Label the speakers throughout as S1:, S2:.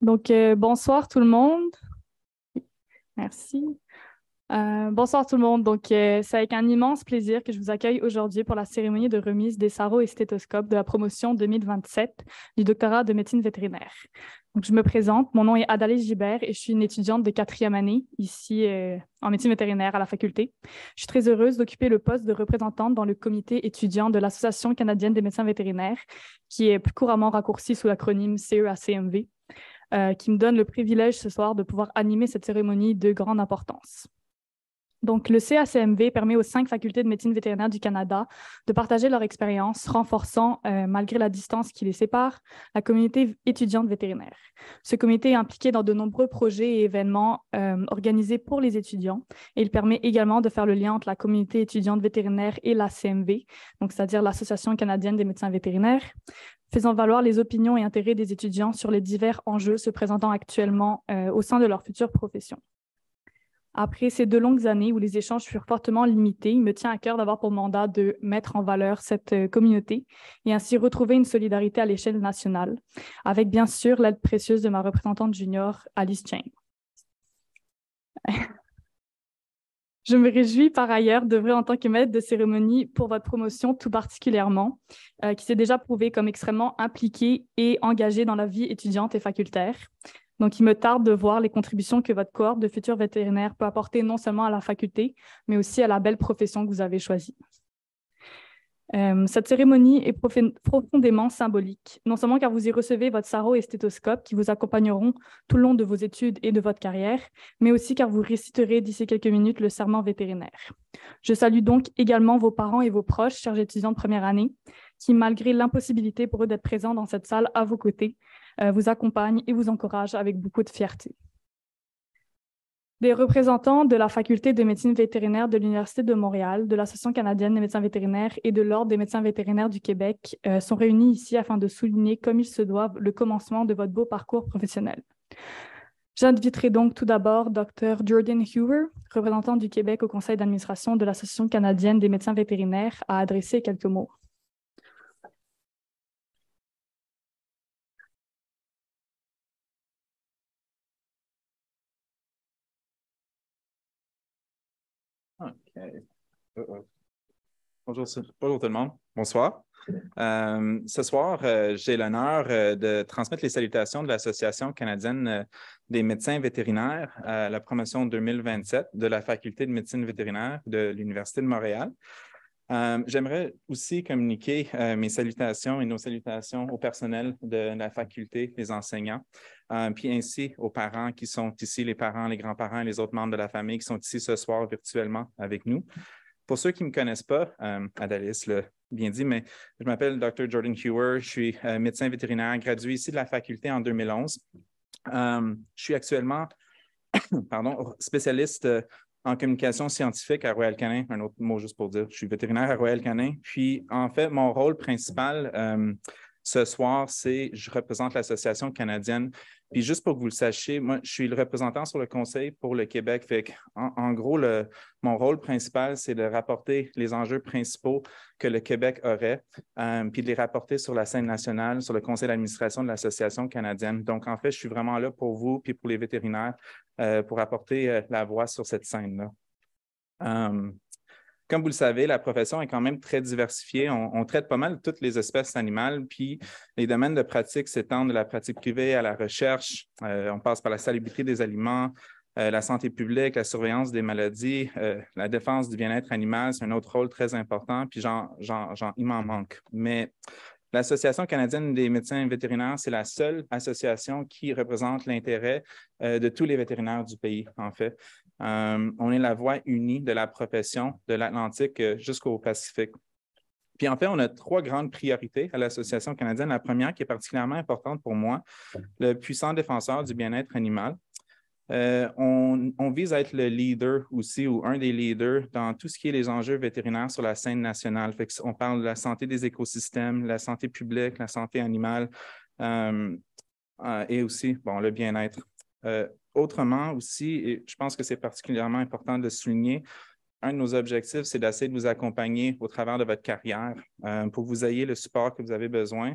S1: Bonsoir tout le monde. Merci. Bonsoir tout le monde. C'est avec un immense plaisir que je vous accueille aujourd'hui pour la cérémonie de remise des sarraux et stéthoscopes de la promotion 2027 du doctorat de médecine vétérinaire. Donc, je me présente. Mon nom est Adalys Gibert et je suis une étudiante de 4e année ici en médecine vétérinaire à la faculté. Je suis très heureuse d'occuper le poste de représentante dans le comité étudiant de l'Association canadienne des médecins vétérinaires, qui est plus couramment raccourci sous l'acronyme CEACMV. Qui me donne le privilège ce soir de pouvoir animer cette cérémonie de grande importance. Donc, le CACMV permet aux 5 facultés de médecine vétérinaire du Canada de partager leur expérience, renforçant, malgré la distance qui les sépare, la communauté étudiante vétérinaire. Ce comité est impliqué dans de nombreux projets et événements organisés pour les étudiants et il permet également de faire le lien entre la communauté étudiante vétérinaire et la CMV, donc c'est-à-dire l'Association canadienne des médecins vétérinaires, faisant valoir les opinions et intérêts des étudiants sur les divers enjeux se présentant actuellement au sein de leur future profession. Après ces 2 longues années où les échanges furent fortement limités, il me tient à cœur d'avoir pour mandat de mettre en valeur cette communauté et ainsi retrouver une solidarité à l'échelle nationale, avec bien sûr l'aide précieuse de ma représentante junior, Alice Chang. Je me réjouis par ailleurs d'œuvrer en tant que maître de cérémonie pour votre promotion tout particulièrement, qui s'est déjà prouvé comme extrêmement impliquée et engagée dans la vie étudiante et facultaire. Donc, il me tarde de voir les contributions que votre cohorte de futurs vétérinaires peut apporter non seulement à la faculté, mais aussi à la belle profession que vous avez choisie. Cette cérémonie est profondément symbolique, non seulement car vous y recevez votre sarrau et stéthoscope qui vous accompagneront tout le long de vos études et de votre carrière, mais aussi car vous réciterez d'ici quelques minutes le serment vétérinaire. Je salue donc également vos parents et vos proches, chers étudiants de première année, qui, malgré l'impossibilité pour eux d'être présents dans cette salle à vos côtés, vous accompagnent et vous encouragent avec beaucoup de fierté. Des représentants de la Faculté de médecine vétérinaire de l'Université de Montréal, de l'Association canadienne des médecins vétérinaires et de l'Ordre des médecins vétérinaires du Québec sont réunis ici afin de souligner, comme il se doit, le commencement de votre beau parcours professionnel. J'inviterai donc tout d'abord Dr. Jordan Huber, représentant du Québec au conseil d'administration de l'Association canadienne des médecins vétérinaires, à adresser quelques mots.
S2: OK. Bonjour tout le monde. Bonsoir. Ce soir, j'ai l'honneur de transmettre les salutations de l'Association canadienne des médecins vétérinaires à la promotion 2027 de la Faculté de médecine vétérinaire de l'Université de Montréal. J'aimerais aussi communiquer mes salutations et nos salutations au personnel de la faculté, les enseignants, puis ainsi aux parents qui sont ici, les parents, les grands-parents et les autres membres de la famille qui sont ici ce soir virtuellement avec nous. Pour ceux qui ne me connaissent pas, Adalys l'a bien dit, mais je m'appelle Dr. Jordan Huber, je suis médecin vétérinaire, gradué ici de la faculté en 2011. Je suis actuellement spécialiste en communication scientifique à Royal Canin, un autre mot juste pour dire, je suis vétérinaire à Royal Canin. Puis, en fait, mon rôle principal ce soir, c'est je représente l'Association canadienne. Puis, juste pour que vous le sachiez, moi, je suis le représentant sur le conseil pour le Québec. Fait en gros, mon rôle principal, c'est de rapporter les enjeux principaux que le Québec aurait, puis de les rapporter sur la scène nationale, sur le conseil d'administration de l'Association canadienne. Donc, en fait, je suis vraiment là pour vous, puis pour les vétérinaires, pour apporter la voix sur cette scène-là. Comme vous le savez, la profession est quand même très diversifiée. On traite pas mal toutes les espèces animales, puis les domaines de pratique s'étendent de la pratique privée à la recherche. On passe par la salubrité des aliments, la santé publique, la surveillance des maladies, la défense du bien-être animal, c'est un autre rôle très important, puis il m'en manque. Mais l'Association canadienne des médecins vétérinaires, c'est la seule association qui représente l'intérêt de tous les vétérinaires du pays, en fait. On est la voix unie de la profession de l'Atlantique jusqu'au Pacifique. Puis en fait, on a 3 grandes priorités à l'Association canadienne. La première, qui est particulièrement importante pour moi, le puissant défenseur du bien-être animal. On vise à être le leader aussi ou un des leaders dans tout ce qui est les enjeux vétérinaires sur la scène nationale. On parle de la santé des écosystèmes, la santé publique, la santé animale et aussi le bien-être. Autrement aussi, et je pense que c'est particulièrement important de souligner, un de nos objectifs, c'est d'essayer de vous accompagner au travers de votre carrière pour que vous ayez le support que vous avez besoin,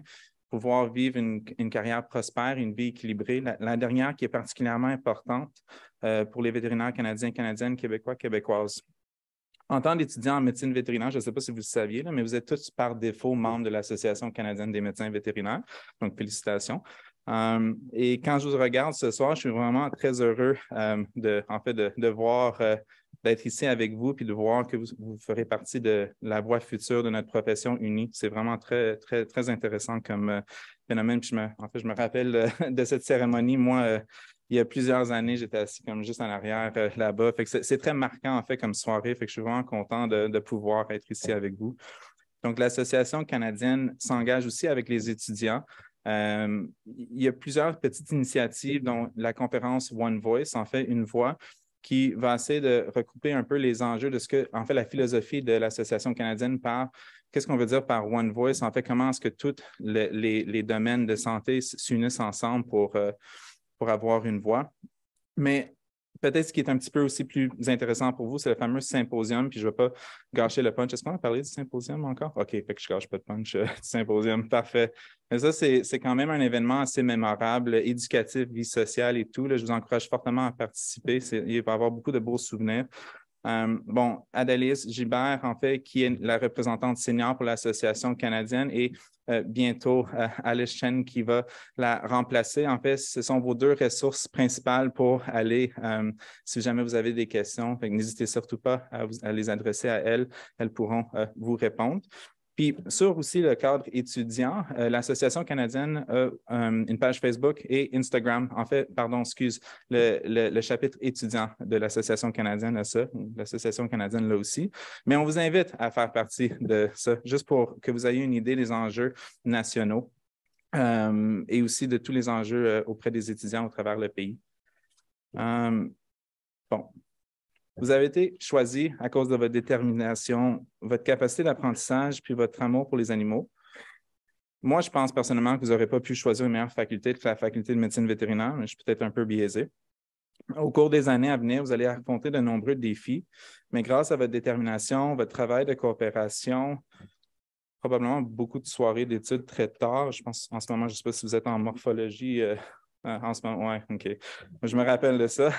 S2: pouvoir vivre une carrière prospère, une vie équilibrée. La dernière qui est particulièrement importante pour les vétérinaires canadiens, canadiennes, québécois, québécoises. En tant d'étudiant en médecine vétérinaire, je ne sais pas si vous le saviez, là, mais vous êtes tous par défaut membres de l'Association canadienne des médecins vétérinaires. Donc, félicitations. Et quand je vous regarde ce soir, je suis vraiment très heureux de voir, d'être ici avec vous puis de voir que vous ferez partie de la voie future de notre profession unie. C'est vraiment très, très, très intéressant comme phénomène. Puis je me rappelle de cette cérémonie. Moi, il y a plusieurs années, j'étais assis comme juste en arrière là-bas. Fait que c'est très marquant, en fait, comme soirée. Fait que je suis vraiment content de pouvoir être ici avec vous. Donc, l'Association canadienne s'engage aussi avec les étudiants. Il y a plusieurs petites initiatives, dont la conférence One Voice, en fait, une voix, qui va essayer de recouper un peu les enjeux de ce que, en fait, la philosophie de l'Association canadienne par qu'est-ce qu'on veut dire par One Voice? En fait, comment est-ce que tous les domaines de santé s'unissent ensemble pour avoir une voix. Mais peut-être ce qui est un petit peu aussi plus intéressant pour vous, c'est le fameux symposium, puis je ne vais pas gâcher le punch. Est-ce qu'on a parlé du symposium encore? OK, fait que je ne gâche pas de punch du symposium, parfait. Mais ça, c'est quand même un événement assez mémorable, éducatif, vie sociale et tout. Là, je vous encourage fortement à participer. Il va y avoir beaucoup de beaux souvenirs. Adélise Gilbert, en fait, qui est la représentante senior pour l'Association canadienne et bientôt Alice Chen qui va la remplacer. En fait, ce sont vos deux ressources principales pour aller, si jamais vous avez des questions, n'hésitez surtout pas à les adresser à elles. Elles pourront vous répondre. Puis, sur aussi le cadre étudiant, l'Association canadienne a une page Facebook et Instagram. En fait, le chapitre étudiant de l'Association canadienne a ça, l'Association canadienne l'a aussi. Mais on vous invite à faire partie de ça, juste pour que vous ayez une idée des enjeux nationaux et aussi de tous les enjeux auprès des étudiants au travers le pays. Vous avez été choisi à cause de votre détermination, votre capacité d'apprentissage puis votre amour pour les animaux. Moi, je pense personnellement que vous n'aurez pas pu choisir une meilleure faculté que la faculté de médecine vétérinaire, mais je suis peut-être un peu biaisé. Au cours des années à venir, vous allez affronter de nombreux défis, mais grâce à votre détermination, votre travail de coopération, probablement beaucoup de soirées d'études très tard. Je pense en ce moment, je ne sais pas si vous êtes en morphologie en ce moment. Oui, OK. Je me rappelle de ça.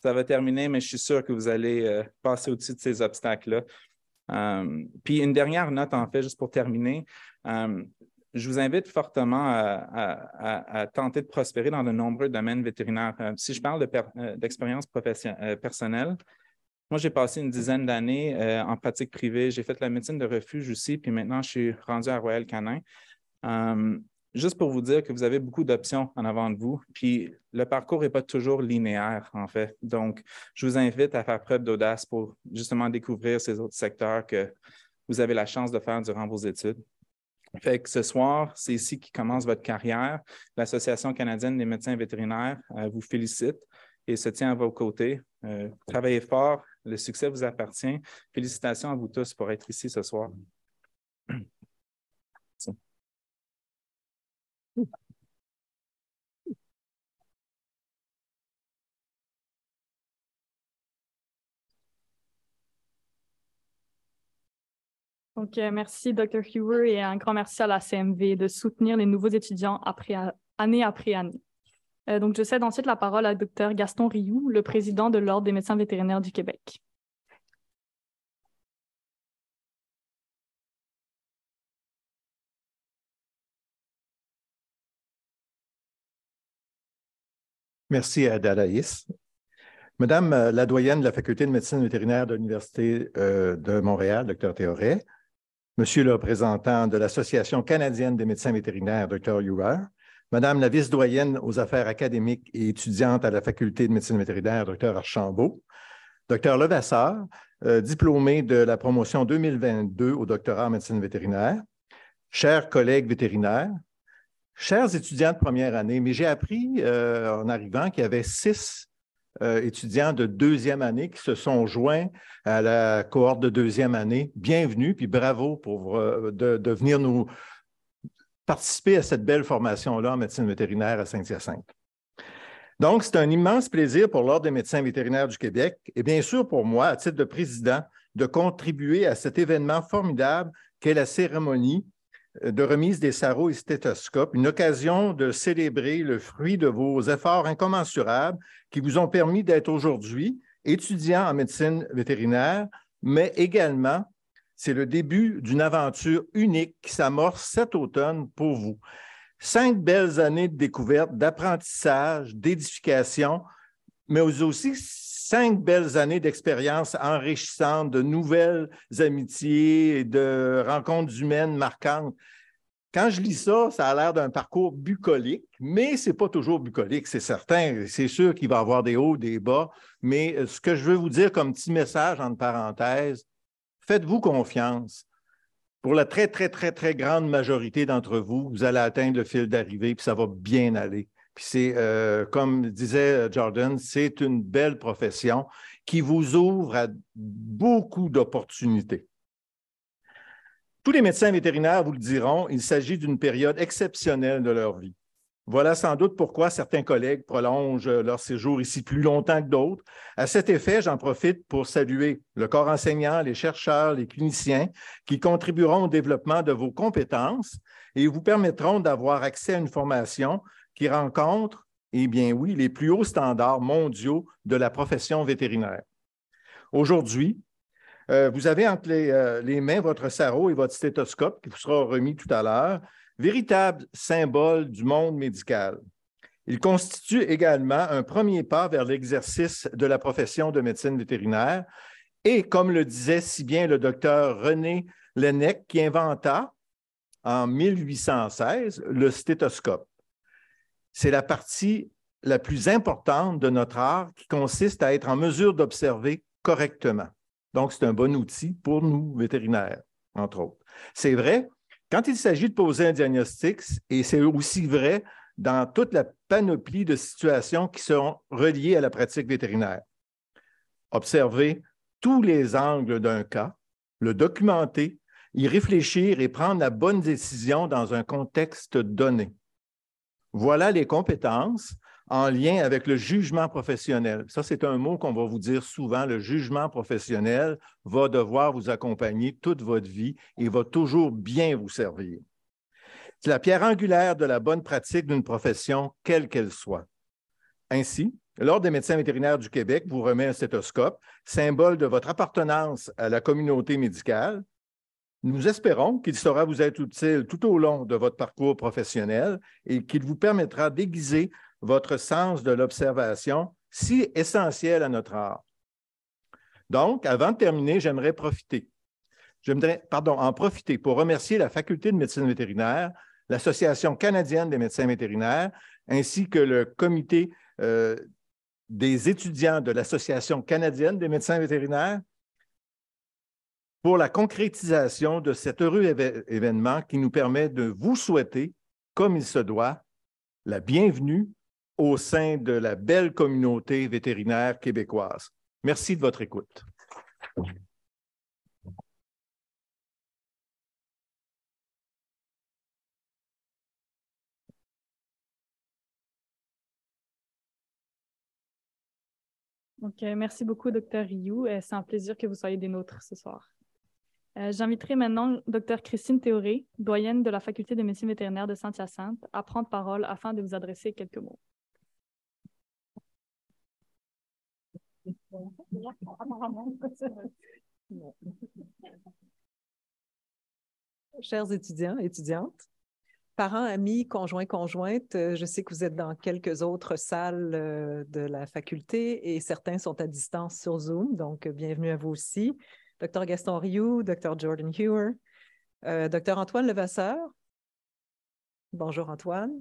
S2: Ça va terminer, mais je suis sûr que vous allez passer au-dessus de ces obstacles-là. Puis une dernière note, en fait, juste pour terminer. Je vous invite fortement à tenter de prospérer dans de nombreux domaines vétérinaires. Si je parle d'expérience personnelle, moi, j'ai passé une dizaine d'années en pratique privée. J'ai fait la médecine de refuge aussi, puis maintenant, je suis rendu à Royal Canin. Juste pour vous dire que vous avez beaucoup d'options en avant de vous, puis le parcours n'est pas toujours linéaire, en fait. Donc, je vous invite à faire preuve d'audace pour justement découvrir ces autres secteurs que vous avez la chance de faire durant vos études. Fait que ce soir, c'est ici qui commence votre carrière. L'Association canadienne des médecins vétérinaires vous félicite et se tient à vos côtés. Travaillez fort, le succès vous appartient. Félicitations à vous tous pour être ici ce soir. Merci.
S1: Donc, merci, Dr. Huber, et un grand merci à la CMV de soutenir les nouveaux étudiants année après année. Donc, je cède ensuite la parole à Dr. Gaston Rioux, le président de l'Ordre des médecins vétérinaires du Québec.
S3: Merci à Dalaïs. Madame la doyenne de la Faculté de médecine vétérinaire de l'Université de Montréal, Dr. Théoret, Monsieur le représentant de l'Association canadienne des médecins vétérinaires, Dr. Huber, Madame la vice-doyenne aux affaires académiques et étudiante à la Faculté de médecine vétérinaire, Dr. Archambault, Dr. Levasseur, diplômé de la promotion 2022 au doctorat en médecine vétérinaire, chers collègues vétérinaires, chers étudiants de première année, mais j'ai appris en arrivant qu'il y avait 6 étudiants de deuxième année qui se sont joints à la cohorte de deuxième année. Bienvenue, puis bravo pour de venir nous participer à cette belle formation-là en médecine vétérinaire à Saint-Hyacinthe. Donc, c'est un immense plaisir pour l'Ordre des médecins vétérinaires du Québec et bien sûr pour moi, à titre de président, de contribuer à cet événement formidable qu'est la cérémonie de remise des sarraux et stéthoscopes, une occasion de célébrer le fruit de vos efforts incommensurables qui vous ont permis d'être aujourd'hui étudiant en médecine vétérinaire, mais également, c'est le début d'une aventure unique qui s'amorce cet automne pour vous. 5 belles années de découverte, d'apprentissage, d'édification, mais aussi 5 belles années d'expérience enrichissantes, de nouvelles amitiés et de rencontres humaines marquantes. Quand je lis ça, ça a l'air d'un parcours bucolique, mais ce n'est pas toujours bucolique, c'est certain. C'est sûr qu'il va y avoir des hauts, des bas, mais ce que je veux vous dire comme petit message entre parenthèses, faites-vous confiance. Pour la très, très, très, très grande majorité d'entre vous, vous allez atteindre le fil d'arrivée, puis ça va bien aller. Puis c'est, comme disait Jordan, c'est une belle profession qui vous ouvre à beaucoup d'opportunités. Tous les médecins vétérinaires vous le diront, il s'agit d'une période exceptionnelle de leur vie. Voilà sans doute pourquoi certains collègues prolongent leur séjour ici plus longtemps que d'autres. À cet effet, j'en profite pour saluer le corps enseignant, les chercheurs, les cliniciens qui contribueront au développement de vos compétences et vous permettront d'avoir accès à une formation qui rencontre, eh bien oui, les plus hauts standards mondiaux de la profession vétérinaire. Aujourd'hui, vous avez entre les mains votre sarrau et votre stéthoscope qui vous sera remis tout à l'heure, véritable symbole du monde médical. Il constitue également un premier pas vers l'exercice de la profession de médecine vétérinaire et, comme le disait si bien le docteur René Laennec, qui inventa en 1816 le stéthoscope. C'est la partie la plus importante de notre art qui consiste à être en mesure d'observer correctement. Donc, c'est un bon outil pour nous, vétérinaires, entre autres. C'est vrai, quand il s'agit de poser un diagnostic, et c'est aussi vrai dans toute la panoplie de situations qui sont reliées à la pratique vétérinaire. Observer tous les angles d'un cas, le documenter, y réfléchir et prendre la bonne décision dans un contexte donné. Voilà les compétences en lien avec le jugement professionnel. Ça, c'est un mot qu'on va vous dire souvent. Le jugement professionnel va devoir vous accompagner toute votre vie et va toujours bien vous servir. C'est la pierre angulaire de la bonne pratique d'une profession, quelle qu'elle soit. Ainsi, l'Ordre des médecins vétérinaires du Québec vous remet un stéthoscope, symbole de votre appartenance à la communauté médicale. Nous espérons qu'il saura vous être utile tout au long de votre parcours professionnel et qu'il vous permettra d'aiguiser votre sens de l'observation, si essentiel à notre art. Donc, avant de terminer, j'aimerais en profiter pour remercier la Faculté de médecine vétérinaire, l'Association canadienne des médecins vétérinaires, ainsi que le comité des étudiants de l'Association canadienne des médecins vétérinaires pour la concrétisation de cet heureux événement qui nous permet de vous souhaiter, comme il se doit, la bienvenue au sein de la belle communauté vétérinaire québécoise. Merci de votre écoute.
S1: Donc, merci beaucoup, Dr. Rioux. C'est un plaisir que vous soyez des nôtres ce soir. J'inviterai maintenant Dr. Christine Théoré, doyenne de la Faculté de médecine vétérinaire de Saint-Hyacinthe, à prendre parole afin de vous adresser quelques mots.
S4: Chers étudiants, étudiantes, parents, amis, conjoints, conjointes, je sais que vous êtes dans quelques autres salles de la faculté et certains sont à distance sur Zoom, donc bienvenue à vous aussi. Dr. Gaston Rioux, Dr. Jordan Hewer, Dr. Antoine Levasseur. Bonjour Antoine,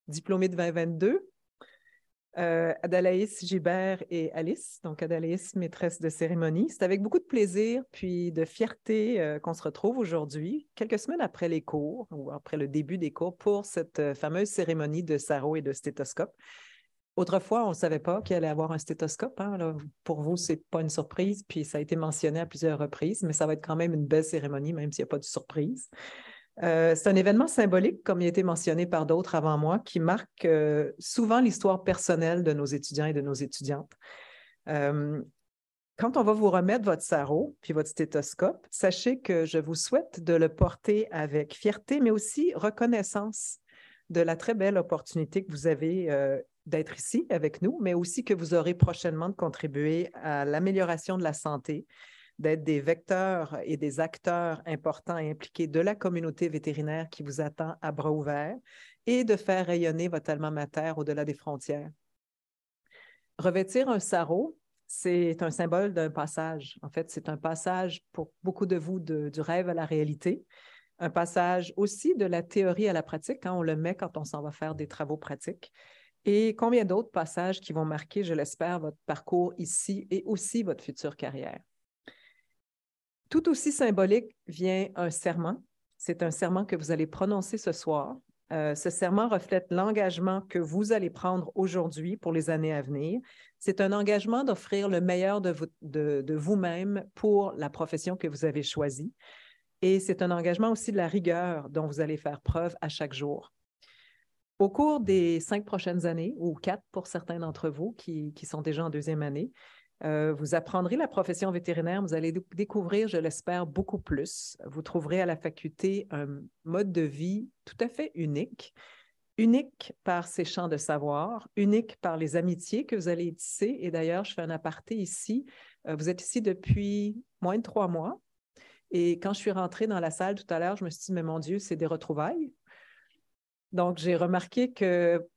S4: diplômé de 2022. Adalaïs Gibert et Alice, donc Adalaïs, maîtresse de cérémonie. C'est avec beaucoup de plaisir puis de fierté qu'on se retrouve aujourd'hui, quelques semaines après les cours ou après le début des cours pour cette fameuse cérémonie de sarrau et de stéthoscope. Autrefois, on ne savait pas qu'il allait avoir un stéthoscope. Hein, là, pour vous, ce n'est pas une surprise, puis ça a été mentionné à plusieurs reprises, mais ça va être quand même une belle cérémonie, même s'il n'y a pas de surprise. C'est un événement symbolique, comme il a été mentionné par d'autres avant moi, qui marque souvent l'histoire personnelle de nos étudiants et de nos étudiantes. Comme Quand on va vous remettre votre sarrau puis votre stéthoscope, sachez que je vous souhaite de le porter avec fierté, mais aussi reconnaissance de la très belle opportunité que vous avez d'être ici avec nous, mais aussi que vous aurez prochainement de contribuer à l'amélioration de la santé, d'être des vecteurs et des acteurs importants et impliqués de la communauté vétérinaire qui vous attend à bras ouverts et de faire rayonner votre alma mater au-delà des frontières. Revêtir un sarrau, c'est un symbole d'un passage. En fait, c'est un passage pour beaucoup de vous du rêve à la réalité, un passage aussi de la théorie à la pratique, hein, on le met quand on s'en va faire des travaux pratiques, et combien d'autres passages qui vont marquer, je l'espère, votre parcours ici et aussi votre future carrière. Tout aussi symbolique vient un serment. C'est un serment que vous allez prononcer ce soir. Ce serment reflète l'engagement que vous allez prendre aujourd'hui pour les années à venir. C'est un engagement d'offrir le meilleur de vous-même pour la profession que vous avez choisie. Et c'est un engagement aussi de la rigueur dont vous allez faire preuve à chaque jour. Au cours des 5 prochaines années, ou 4 pour certains d'entre vous qui sont déjà en 2e année, vous apprendrez la profession vétérinaire, vous allez découvrir, je l'espère, beaucoup plus. Vous trouverez à la faculté un mode de vie tout à fait unique, unique par ses champs de savoir, unique par les amitiés que vous allez tisser. Et d'ailleurs, je fais un aparté ici. Vous êtes ici depuis moins de 3 mois. Et quand je suis rentrée dans la salle tout à l'heure, je me suis dit, mais mon Dieu, c'est des retrouvailles. Donc, j'ai remarqué que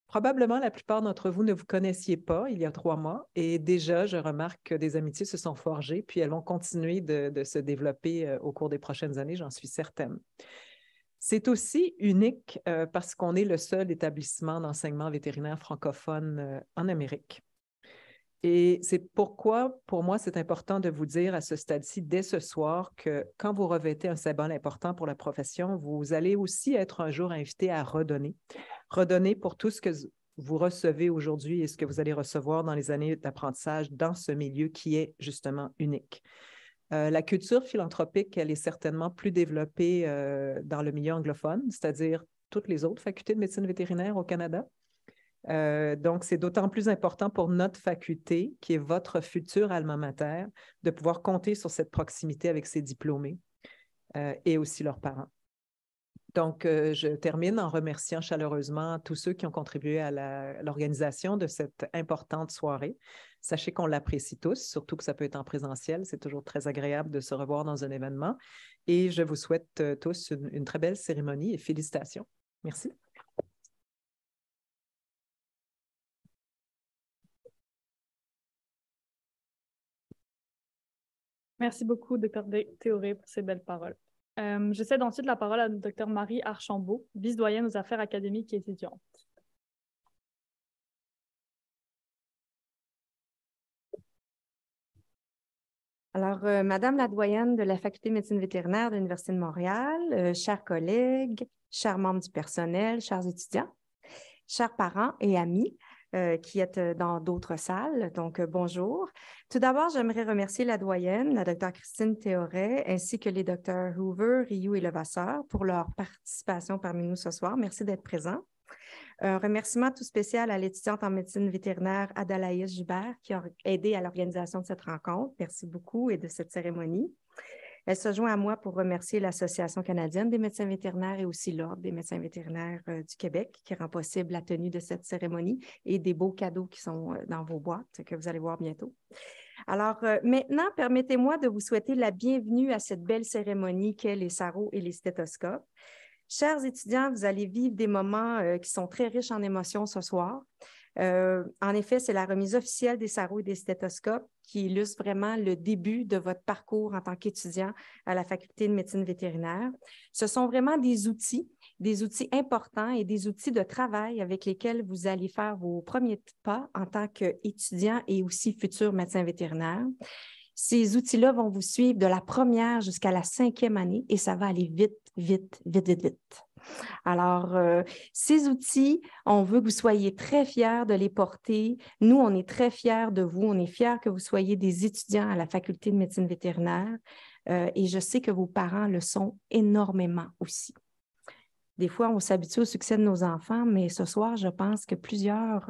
S4: probablement, la plupart d'entre vous ne vous connaissiez pas il y a 3 mois et déjà, je remarque que des amitiés se sont forgées puis elles vont continuer de se développer au cours des prochaines années, j'en suis certaine. C'est aussi unique parce qu'on est le seul établissement d'enseignement vétérinaire francophone en Amérique. Et c'est pourquoi, pour moi, c'est important de vous dire à ce stade-ci, dès ce soir, que quand vous revêtez un symbole important pour la profession, vous allez aussi être un jour invité à redonner. Redonner pour tout ce que vous recevez aujourd'hui et ce que vous allez recevoir dans les années d'apprentissage dans ce milieu qui est justement unique. La culture philanthropique, elle est certainement plus développée dans le milieu anglophone, c'est-à-dire toutes les autres facultés de médecine vétérinaire au Canada. Donc, c'est d'autant plus important pour notre faculté, qui est votre futur alma mater, de pouvoir compter sur cette proximité avec ses diplômés et aussi leurs parents. Donc, je termine en remerciant chaleureusement tous ceux qui ont contribué à l'organisation de cette importante soirée. Sachez qu'on l'apprécie tous, surtout que ça peut être en présentiel. C'est toujours très agréable de se revoir dans un événement. Et je vous souhaite tous une très belle cérémonie et félicitations. Merci.
S1: Merci beaucoup, Dr. Théoré, pour ces belles paroles. Je cède ensuite la parole à Dr. Marie Archambault, vice-doyenne aux affaires académiques et étudiantes.
S5: Alors, Madame la doyenne de la Faculté de médecine vétérinaire de l'Université de Montréal, chers collègues, chers membres du personnel, chers étudiants, chers parents et amis qui êtes dans d'autres salles, donc bonjour. Tout d'abord, j'aimerais remercier la doyenne, la Dr. Christine Théoret, ainsi que les Dr. Hoover, Rioux et Levasseur pour leur participation parmi nous ce soir. Merci d'être présents. Un remerciement tout spécial à l'étudiante en médecine vétérinaire Adalaïs Gibert qui a aidé à l'organisation de cette rencontre. Merci beaucoup et de cette cérémonie. Elle se joint à moi pour remercier l'Association canadienne des médecins vétérinaires et aussi l'Ordre des médecins vétérinaires du Québec qui rend possible la tenue de cette cérémonie et des beaux cadeaux qui sont dans vos boîtes que vous allez voir bientôt. Alors maintenant, permettez-moi de vous souhaiter la bienvenue à cette belle cérémonie qu'est les sarraux et les stéthoscopes. Chers étudiants, vous allez vivre des moments qui sont très riches en émotions ce soir. En effet, c'est la remise officielle des sarraux et des stéthoscopes qui illustre vraiment le début de votre parcours en tant qu'étudiant à la Faculté de médecine vétérinaire. Ce sont vraiment des outils importants et des outils de travail avec lesquels vous allez faire vos premiers pas en tant qu'étudiant et aussi futur médecin vétérinaire. Ces outils-là vont vous suivre de la première jusqu'à la 5e année et ça va aller vite, vite, vite, vite, vite. Alors, ces outils, on veut que vous soyez très fiers de les porter. Nous, on est très fiers de vous. On est fiers que vous soyez des étudiants à la Faculté de médecine vétérinaire et je sais que vos parents le sont énormément aussi. Des fois, on s'habitue au succès de nos enfants, mais ce soir, je pense que plusieurs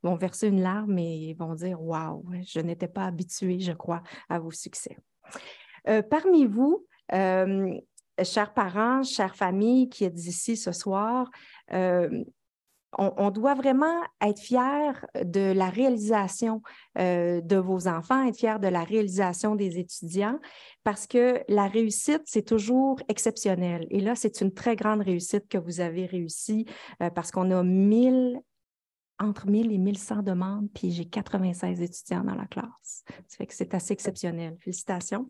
S5: vont verser une larme et vont dire « Wow, je n'étais pas habituée, je crois, à vos succès. » Parmi vous, chers parents, chères familles qui êtes ici ce soir, on doit vraiment être fiers de la réalisation de vos enfants, être fiers de la réalisation des étudiants, parce que la réussite, c'est toujours exceptionnel. Et là, c'est une très grande réussite que vous avez réussi parce qu'on a entre 1000 et 1100 demandes, puis j'ai 96 étudiants dans la classe. Ça fait que c'est assez exceptionnel. Félicitations.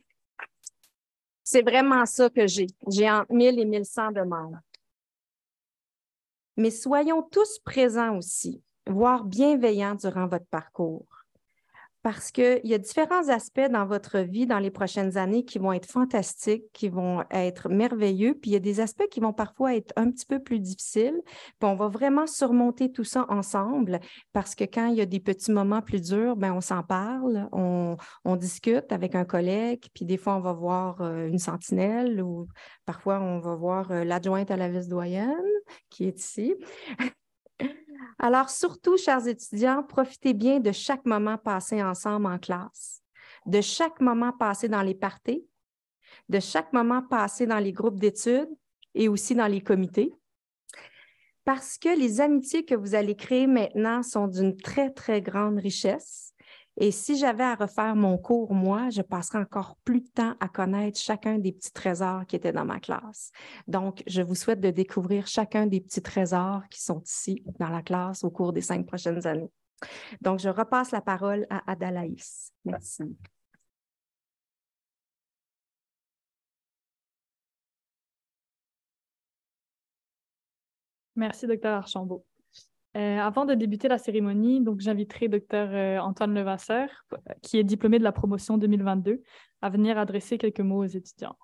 S5: C'est vraiment ça que j'ai. J'ai entre 1000 et 1100 demandes. Mais soyons tous présents aussi, voire bienveillants durant votre parcours. Parce qu'il y a différents aspects dans votre vie dans les prochaines années qui vont être fantastiques, qui vont être merveilleux, puis il y a des aspects qui vont parfois être un petit peu plus difficiles. Puis on va vraiment surmonter tout ça ensemble parce que quand il y a des petits moments plus durs, bien, on s'en parle, on discute avec un collègue, puis des fois, on va voir une sentinelle ou parfois, on va voir l'adjointe à la vice-doyenne qui est ici. Alors, surtout, chers étudiants, profitez bien de chaque moment passé ensemble en classe, de chaque moment passé dans les parties, de chaque moment passé dans les groupes d'études et aussi dans les comités, parce que les amitiés que vous allez créer maintenant sont d'une très, très grande richesse. Et si j'avais à refaire mon cours, moi, je passerais encore plus de temps à connaître chacun des petits trésors qui étaient dans ma classe. Donc, je vous souhaite de découvrir chacun des petits trésors qui sont ici dans la classe au cours des 5 prochaines années. Donc, je repasse la parole à Adalaïs. Merci.
S1: Merci, Dr. Archambault. Avant de débuter la cérémonie, donc j'inviterai Dr. Antoine Levasseur, qui est diplômé de la promotion 2022, à venir adresser quelques mots aux étudiants.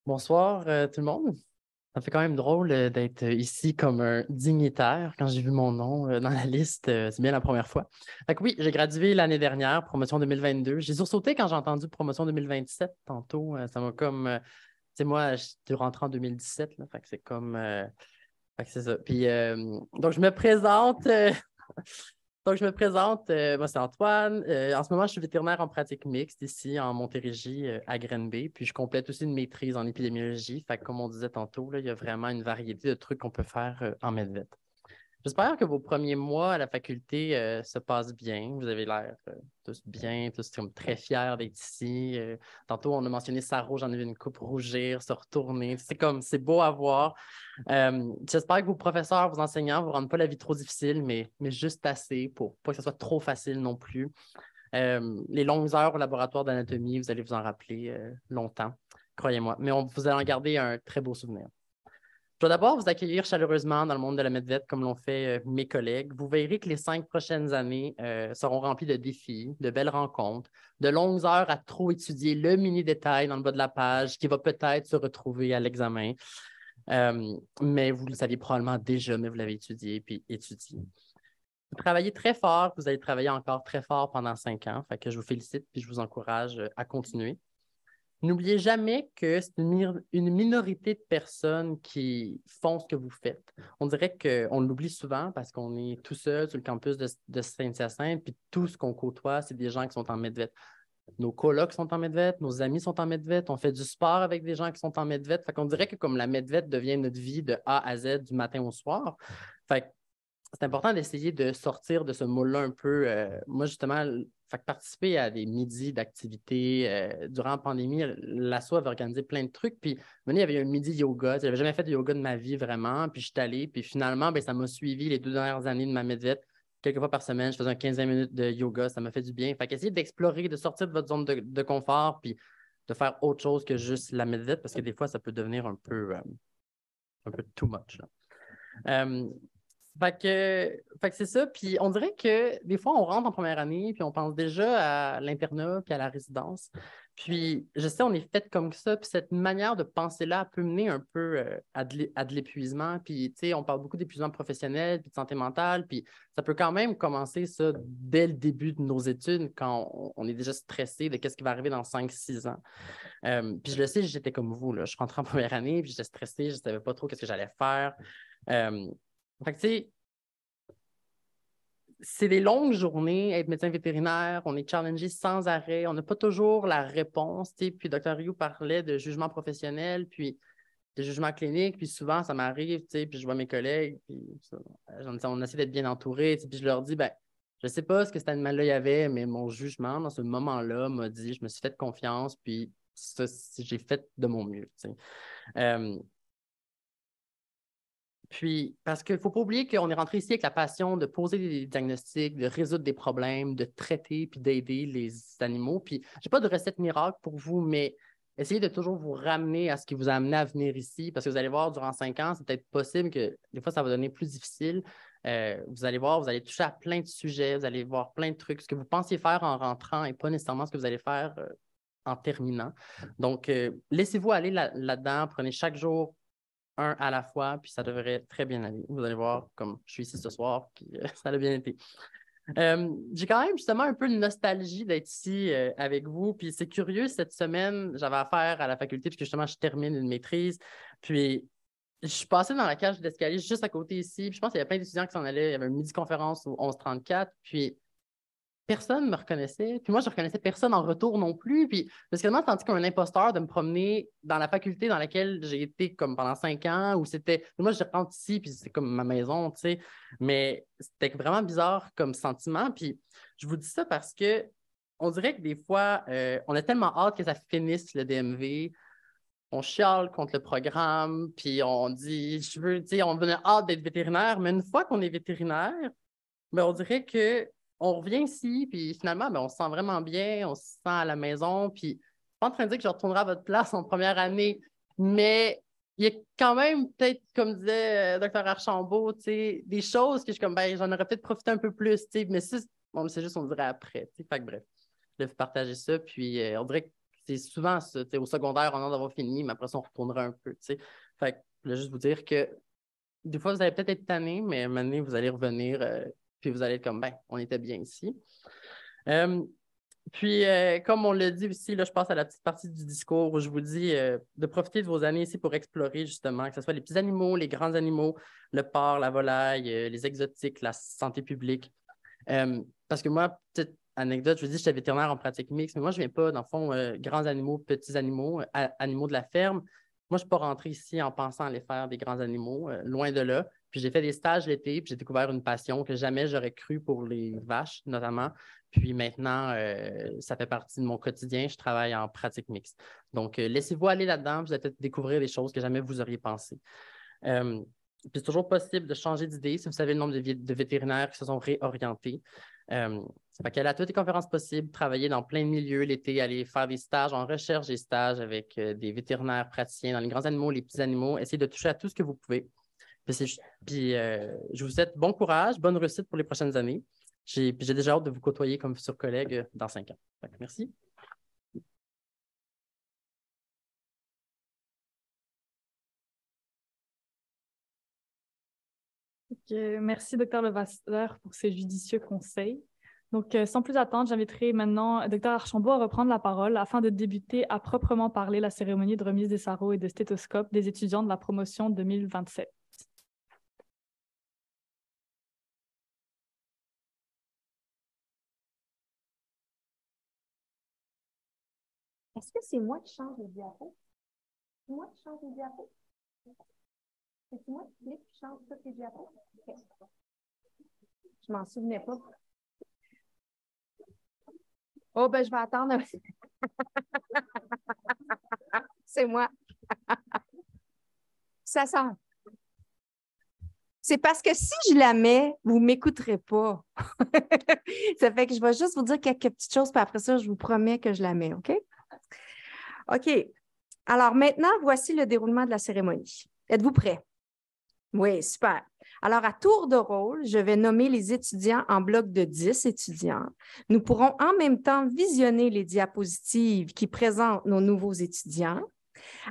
S6: Bonsoir tout le monde. Ça fait quand même drôle d'être ici comme un dignitaire. Quand j'ai vu mon nom dans la liste, c'est bien la première fois. Fait que oui, j'ai gradué l'année dernière, promotion 2022. J'ai sursauté quand j'ai entendu promotion 2027 tantôt. Ça m'a comme... tu sais, moi, je suis rentré en 2017, là, fait que c'est comme... fait que c'est ça. Puis, donc, je me présente... moi c'est Antoine. En ce moment, je suis vétérinaire en pratique mixte ici en Montérégie à Granby. Puis je complète aussi une maîtrise en épidémiologie. Fait que, comme on disait tantôt, là, il y a vraiment une variété de trucs qu'on peut faire en MedVet. J'espère que vos premiers mois à la faculté se passent bien. Vous avez l'air tous bien, tous comme très fiers d'être ici. Tantôt, on a mentionné Sarah, j'en ai vu une coupe rougir, se retourner. C'est beau à voir. J'espère que vos professeurs, vos enseignants ne vous rendent pas la vie trop difficile, mais juste assez pour pas que ce soit trop facile non plus. Les longues heures au laboratoire d'anatomie, vous allez vous en rappeler longtemps, croyez-moi. Mais vous allez en garder un très beau souvenir. Je dois d'abord vous accueillir chaleureusement dans le monde de la MedVet comme l'ont fait mes collègues. Vous verrez que les 5 prochaines années seront remplies de défis, de belles rencontres, de longues heures à trop étudier le mini détail dans le bas de la page qui va peut-être se retrouver à l'examen. Mais vous le saviez probablement déjà, mais vous l'avez étudié puis étudié. Vous travaillez très fort, vous allez travailler encore très fort pendant 5 ans. Fait que je vous félicite puis je vous encourage à continuer. N'oubliez jamais que c'est une minorité de personnes qui font ce que vous faites. On dirait qu'on l'oublie souvent parce qu'on est tout seul sur le campus de Saint-Hyacinthe, puis tout ce qu'on côtoie, c'est des gens qui sont en MedVet. Nos colocs sont en MedVet, nos amis sont en MedVet, on fait du sport avec des gens qui sont en MedVet. Fait qu'on dirait que comme la MedVet devient notre vie de A à Z du matin au soir. Fait c'est important d'essayer de sortir de ce moule-là un peu. Moi, justement, participer à des midis d'activités durant la pandémie, l'ASSO avait organisé plein de trucs. Puis, il y avait un midi yoga. Je n'avais jamais fait de yoga de ma vie vraiment. Puis, je suis allé. Puis, finalement, ça m'a suivi les 2 dernières années de ma MedVet. Quelques fois par semaine, je faisais un 15 minutes de yoga. Ça m'a fait du bien. Fait qu'essayez d'explorer, de sortir de votre zone de confort. Puis, de faire autre chose que juste la MedVet parce que des fois, ça peut devenir un peu too much. Fait que c'est ça. Puis on dirait que des fois, on rentre en première année, puis on pense déjà à l'internat, puis à la résidence. Puis je sais, on est fait comme ça. Puis cette manière de penser-là peut mener un peu à de l'épuisement. Puis, tu sais, on parle beaucoup d'épuisement professionnel, puis de santé mentale. Puis ça peut quand même commencer ça dès le début de nos études, quand on est déjà stressé de qu'est-ce qui va arriver dans 5-6 ans. Puis je le sais, j'étais comme vous, là. Je rentrais en première année, puis j'étais stressé, je ne savais pas trop qu'est-ce que j'allais faire. Fait que, tu sais, c'est des longues journées, être médecin vétérinaire, on est challengé sans arrêt, on n'a pas toujours la réponse, tu sais. Puis Dr. Rioux parlait de jugement professionnel, puis de jugement clinique, puis souvent, ça m'arrive, tu sais, puis je vois mes collègues, puis on essaie d'être bien entouré, puis je leur dis, ben, je ne sais pas ce que cet animal-là y avait, mais mon jugement, dans ce moment-là, m'a dit, je me suis fait confiance, puis ça, j'ai fait de mon mieux, tu sais. Puis, parce qu'il ne faut pas oublier qu'on est rentré ici avec la passion de poser des diagnostics, de résoudre des problèmes, de traiter puis d'aider les animaux. Puis, je n'ai pas de recette miracle pour vous, mais essayez de toujours vous ramener à ce qui vous a amené à venir ici, parce que vous allez voir, durant 5 ans, c'est peut-être possible que des fois, ça va devenir plus difficile. Vous allez voir, vous allez toucher à plein de sujets, vous allez voir plein de trucs. Ce que vous pensiez faire en rentrant n'est pas nécessairement ce que vous allez faire en terminant. Donc, laissez-vous aller là-dedans, prenez chaque jour un à la fois, puis ça devrait très bien aller. Vous allez voir, comme je suis ici ce soir, puis ça a bien été. J'ai quand même justement un peu de nostalgie d'être ici avec vous, puis c'est curieux, cette semaine, j'avais affaire à la faculté, puisque justement, je termine une maîtrise, puis je suis passée dans la cage d'escalier juste à côté ici, puis je pense qu'il y a plein d'étudiants qui s'en allaient, il y avait une midi-conférence au 1134, puis personne ne me reconnaissait. Puis moi, je ne reconnaissais personne en retour non plus. Puis parce que moi, tandis qu'un imposteur de me promener dans la faculté dans laquelle j'ai été comme pendant 5 ans, où c'était. Moi, je rentre ici, puis c'est comme ma maison, tu sais. Mais c'était vraiment bizarre comme sentiment. Puis je vous dis ça parce que on dirait que des fois, on a tellement hâte que ça finisse le DMV. On chiale contre le programme, puis on dit, je veux, tu sais, on a hâte d'être vétérinaire. Mais une fois qu'on est vétérinaire, ben, on dirait que on revient ici, puis finalement, ben, on se sent vraiment bien, on se sent à la maison, puis je ne suis pas en train de dire que je retournerai à votre place en première année, mais il y a quand même peut-être, comme disait Dr. Archambault, des choses que je suis comme, ben, j'en aurais peut-être profité un peu plus, mais bon, c'est juste, on dirait après. Fait que bref, je vais partager ça, puis on dirait que c'est souvent ça, au secondaire, on a d'avoir fini, mais après ça, on retournera un peu. Fait que je voulais juste vous dire que des fois, vous allez peut-être être tanné, mais à un moment donné, vous allez revenir. Puis vous allez être comme, ben, on était bien ici. Puis, comme on l'a dit aussi, là, je passe à la petite partie du discours où je vous dis de profiter de vos années ici pour explorer justement, que ce soit les petits animaux, les grands animaux, le porc, la volaille, les exotiques, la santé publique. Parce que moi, petite anecdote, je vous dis, j'étais vétérinaire en pratique mixte, mais moi, je ne viens pas, dans le fond, grands animaux, petits animaux, animaux de la ferme. Moi, je ne suis pas rentré ici en pensant aller faire des grands animaux, loin de là. Puis j'ai fait des stages l'été, puis j'ai découvert une passion que jamais j'aurais cru pour les vaches, notamment. Puis maintenant, ça fait partie de mon quotidien. Je travaille en pratique mixte. Donc, laissez-vous aller là-dedans, vous allez peut-être découvrir des choses que jamais vous auriez pensé. Puis c'est toujours possible de changer d'idée si vous savez le nombre de vétérinaires qui se sont réorientés. Ça fait qu'elle a toutes les conférences possibles, travailler dans plein de milieux l'été, aller faire des stages en recherche, des stages avec des vétérinaires praticiens dans les grands animaux, les petits animaux, essayer de toucher à tout ce que vous pouvez. Puis je vous souhaite bon courage, bonne réussite pour les prochaines années. J'ai déjà hâte de vous côtoyer comme futur collègue dans 5 ans. Merci.
S1: Merci, Dr. Levasseur, pour ces judicieux conseils. Donc, sans plus attendre, j'inviterai maintenant Dr. Archambault à reprendre la parole afin de débuter à proprement parler la cérémonie de remise des sarraux et de stéthoscopes des étudiants de la promotion 2027.
S5: Est-ce que c'est moi qui change le diapo? C'est moi qui change le diapo? C'est moi qui clique qui change toutes les diapos? Okay. Je m'en souvenais pas. Oh, ben, je vais attendre. C'est moi. Ça sent. C'est parce que si je la mets, vous ne m'écouterez pas. Ça fait que je vais juste vous dire quelques petites choses, puis après ça, je vous promets que je la mets, OK? OK. Alors maintenant, voici le déroulement de la cérémonie. Êtes-vous prêts? Oui, super. Alors, à tour de rôle, je vais nommer les étudiants en bloc de 10 étudiants. Nous pourrons en même temps visionner les diapositives qui présentent nos nouveaux étudiants.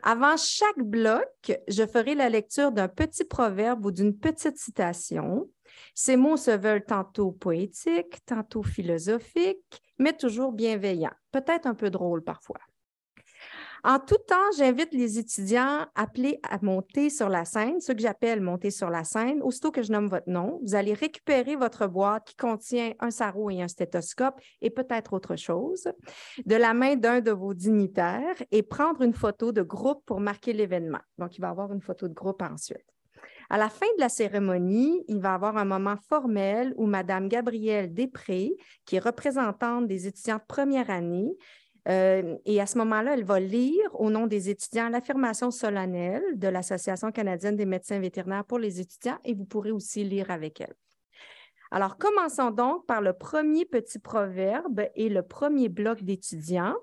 S5: Avant chaque bloc, je ferai la lecture d'un petit proverbe ou d'une petite citation. Ces mots se veulent tantôt poétiques, tantôt philosophiques, mais toujours bienveillants, peut-être un peu drôles parfois. En tout temps, j'invite les étudiants appelés à monter sur la scène, ceux que j'appelle monter sur la scène. Aussitôt que je nomme votre nom, vous allez récupérer votre boîte qui contient un sarrau et un stéthoscope et peut-être autre chose de la main d'un de vos dignitaires et prendre une photo de groupe pour marquer l'événement. Donc, il va y avoir une photo de groupe ensuite. À la fin de la cérémonie, il va y avoir un moment formel où Mme Gabrielle Després, qui est représentante des étudiants de première année, et à ce moment-là, elle va lire au nom des étudiants l'affirmation solennelle de l'Association canadienne des médecins vétérinaires pour les étudiants et vous pourrez aussi lire avec elle. Alors, commençons donc par le premier petit proverbe et le premier bloc d'étudiants.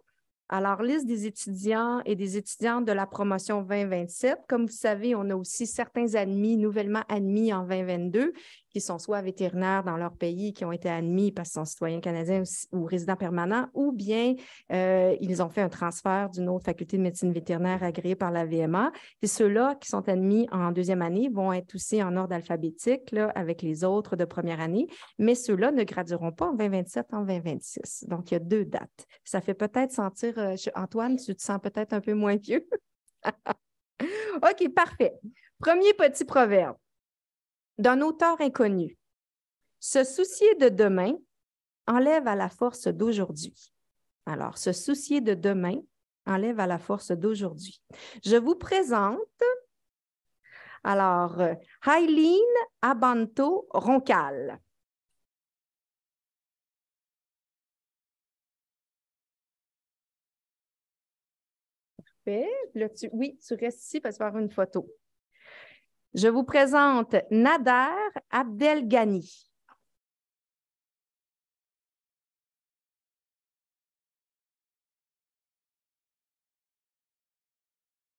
S5: Alors, liste des étudiants et des étudiantes de la promotion 2027. Comme vous savez, on a aussi certains admis, nouvellement admis en 2022, qui sont soit vétérinaires dans leur pays, qui ont été admis parce qu'ils sont citoyens canadiens ou résidents permanents, ou bien ils ont fait un transfert d'une autre faculté de médecine vétérinaire agréée par la VMA. Et ceux-là qui sont admis en deuxième année vont être aussi en ordre alphabétique là, avec les autres de première année, mais ceux-là ne gradueront pas en 2027, en 2026. Donc, il y a 2 dates. Ça fait peut-être sentir, Antoine, tu te sens peut-être un peu moins vieux. OK, parfait. Premier petit proverbe d'un auteur inconnu. Se soucier de demain enlève à la force d'aujourd'hui. Alors, se soucier de demain enlève à la force d'aujourd'hui. Je vous présente, alors, Aileen Abanto Roncal. Parfait. Là, oui, tu restes ici parce qu'il va y avoir une photo. Je vous présente Nader Abdelghani.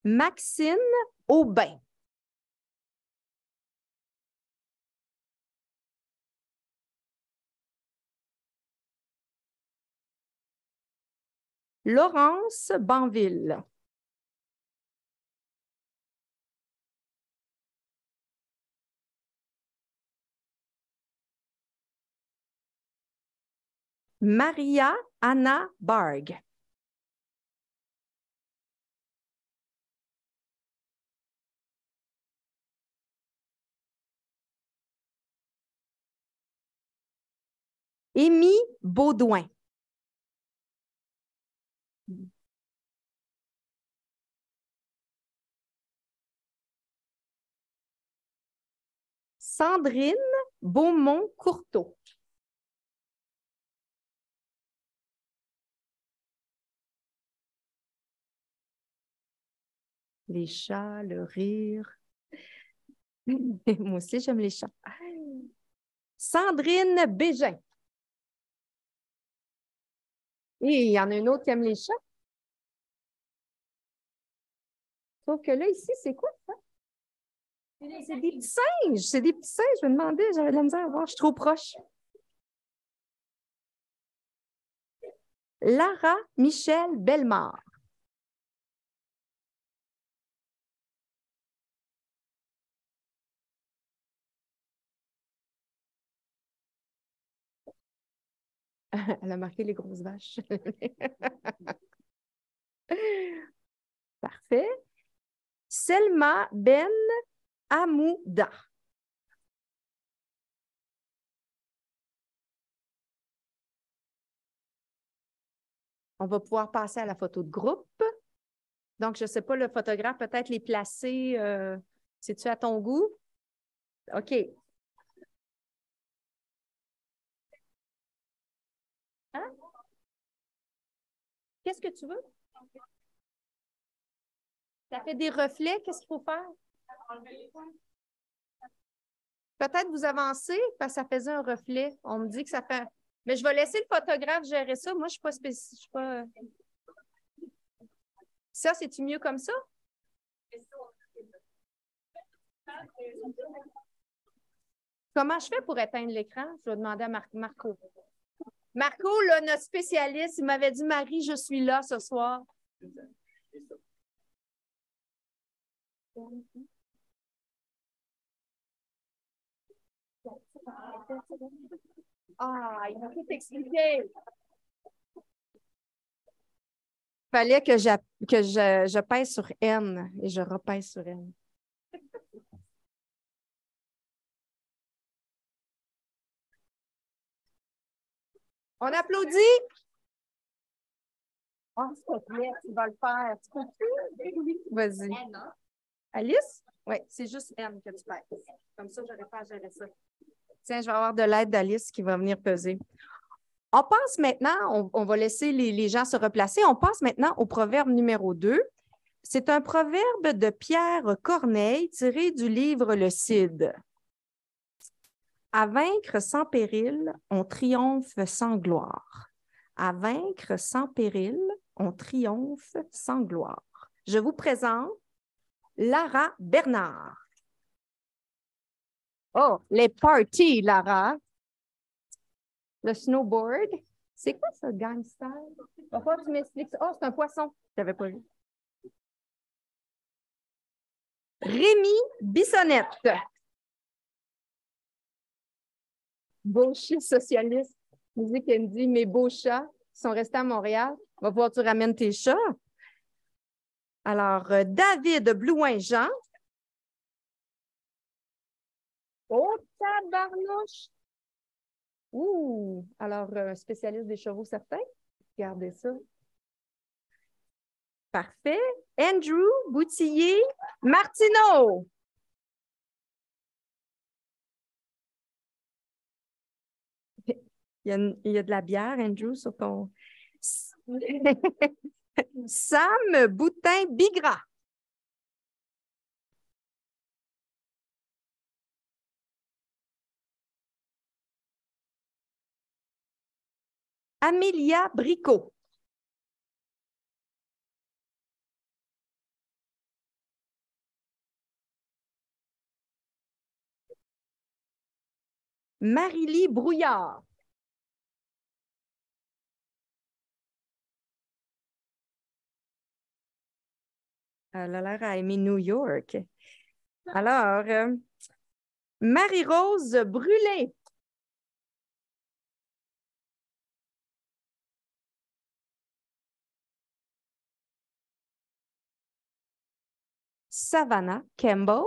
S5: Maxine Aubin. Laurence Banville. Maria Anna Barg. Émy Baudouin. Sandrine Beaumont-Courteau. Les chats, le rire. Moi aussi, j'aime les chats. Sandrine Bégin. Et il y en a une autre qui aime les chats. Sauf que là, ici, c'est quoi ça? C'est des petits singes. C'est des petits singes. Je me demandais, j'avais de la misère à voir. Je suis trop proche. Lara Michel Bellemare. Elle a marqué les grosses vaches. Parfait. Selma Ben Amouda. On va pouvoir passer à la photo de groupe. Donc, je ne sais pas, le photographe, peut-être les placer. C'est-tu à ton goût? OK. Hein? Qu'est-ce que tu veux? Ça fait des reflets. Qu'est-ce qu'il faut faire? Peut-être vous avancez parce que ça faisait un reflet. On me dit que ça fait... Mais je vais laisser le photographe gérer ça. Moi, je ne suis pas spécifique. Ça, c'est-tu mieux comme ça? Comment je fais pour éteindre l'écran? Je vais demander à Marco. Marco, là, notre spécialiste, il m'avait dit, Marie, je suis là ce soir. Ah, il m'a tout expliqué. Il fallait que je pèse sur N et je repèse sur N. On applaudit. Oh, s'il te plaît, tu vas le faire. Tu peux-tu? Vas-y. Alice? Oui, c'est juste N que tu pèses. Comme ça, j'aurais pas à gérer ça. Tiens, je vais avoir de l'aide d'Alice qui va venir peser. On passe maintenant, on va laisser les gens se replacer. On passe maintenant au proverbe numéro 2. C'est un proverbe de Pierre Corneille tiré du livre Le Cid. À vaincre sans péril, on triomphe sans gloire. À vaincre sans péril, on triomphe sans gloire. Je vous présente Lara Bernard. Oh, les parties, Lara. Le snowboard. C'est quoi ça, gangster? Pourquoi tu m'expliques ça? Oh, c'est un poisson. Je n'avais pas vu. Rémi Bissonnette. Beau chat socialiste. Musique Andy, mes beaux chats qui sont restés à Montréal. On va pouvoir tu ramènes tes chats. Alors, David Blouin-Jean. Oh, tabarnouche! Ouh! Alors, spécialiste des chevaux certains. Regardez ça. Parfait. Andrew Boutillier Martineau. Il y a de la bière, Andrew, sur ton... Sam Boutin-Bigra. Amélia Bricot. Marie-Lie Brouillard. Elle a l'air à aimer New York. Alors, Marie-Rose Brûlé. Savannah Campbell.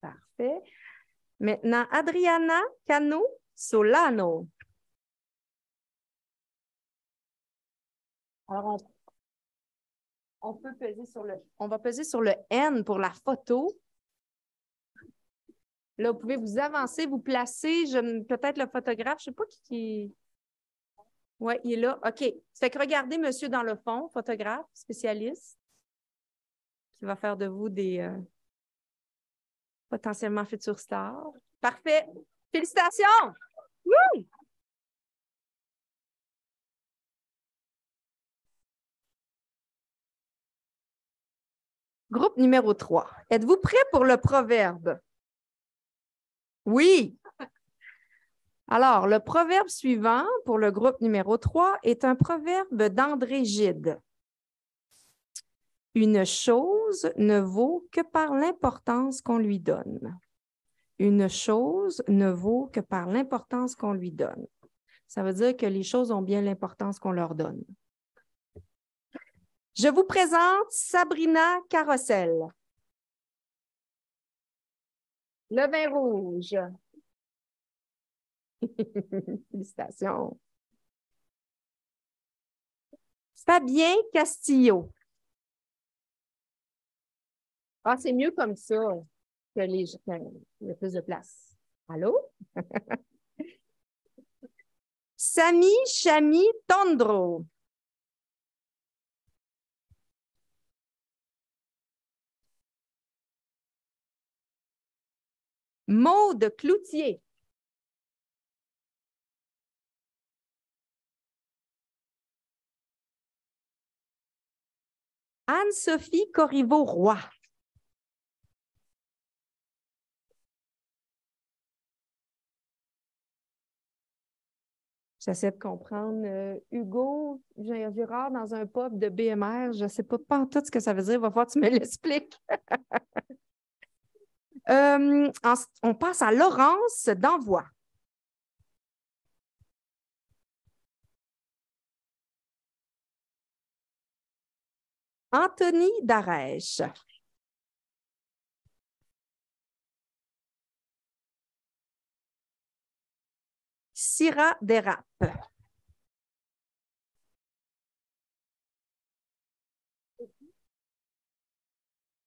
S5: Parfait. Maintenant, Adriana Cano Solano. Alors, on peut peser on va peser sur le N pour la photo. Là, vous pouvez vous avancer, vous placer. Peut-être le photographe, je ne sais pas qui. Oui, il est là. OK. Ça fait que regardez monsieur dans le fond, photographe, spécialiste, qui va faire de vous des potentiellement futurs stars. Parfait. Félicitations! Woo! Groupe numéro 3. Êtes-vous prêts pour le proverbe? Oui. Alors, le proverbe suivant pour le groupe numéro 3 est un proverbe d'André Gide. Une chose ne vaut que par l'importance qu'on lui donne. Une chose ne vaut que par l'importance qu'on lui donne. Ça veut dire que les choses ont bien l'importance qu'on leur donne. Je vous présente Sabrina Carossel. Le vin rouge. Félicitations. Fabien Castillo. Ah, c'est mieux comme ça que il y a plus de place. Allô? Sami Chami Tondro. Maude Cloutier. Anne-Sophie Corriveau-Roy. J'essaie de comprendre. Hugo Girard dans un pub de BMR, je ne sais pas en tout ce que ça veut dire. Il va falloir que tu me l'expliques. On passe à Laurence d'Envoi. Anthony Darèche. Syrah Dérape.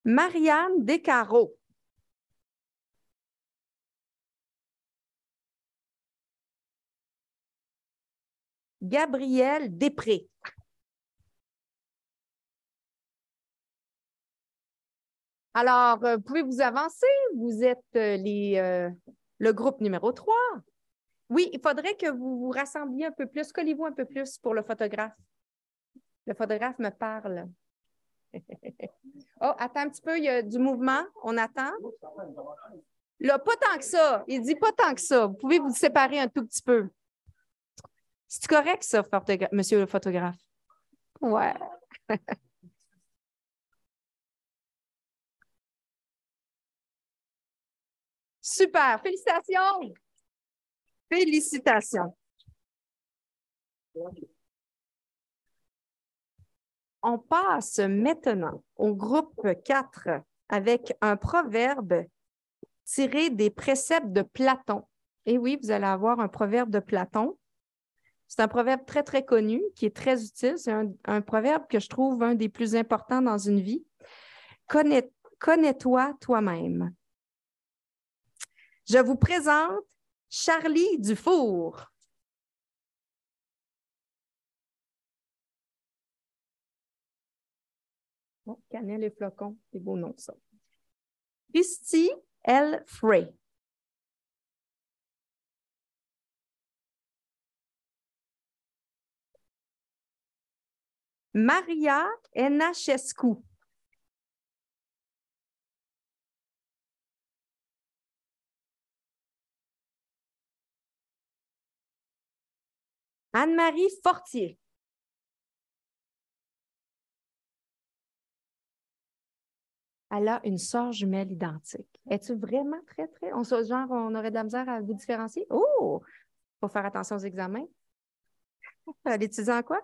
S5: Marianne Descarreaux. Gabrielle Després. Alors, vous pouvez vous avancer. Vous êtes le groupe numéro 3. Oui, il faudrait que vous vous rassembliez un peu plus. Collez-vous un peu plus pour le photographe. Le photographe me parle. Oh, attends un petit peu, il y a du mouvement. On attend. Là, pas tant que ça. Il dit pas tant que ça. Vous pouvez vous séparer un tout petit peu. C'est correct, ça, monsieur le photographe? Ouais. Super. Félicitations. Félicitations. On passe maintenant au groupe 4 avec un proverbe tiré des préceptes de Platon. Et oui, vous allez avoir un proverbe de Platon. C'est un proverbe très, très connu, qui est très utile. C'est un proverbe que je trouve un des plus importants dans une vie. Connais-toi toi-même. Je vous présente Charlie Dufour. Oh, cannelle et flocons, c'est beau nom, ça. Christy L. Frey. Maria Enachescu. Anne-Marie Fortier. Elle a une sœur jumelle identique. Es-tu vraiment très, très... Genre, on aurait de la misère à vous différencier? Oh! Il faut faire attention aux examens. L'étudiant en quoi?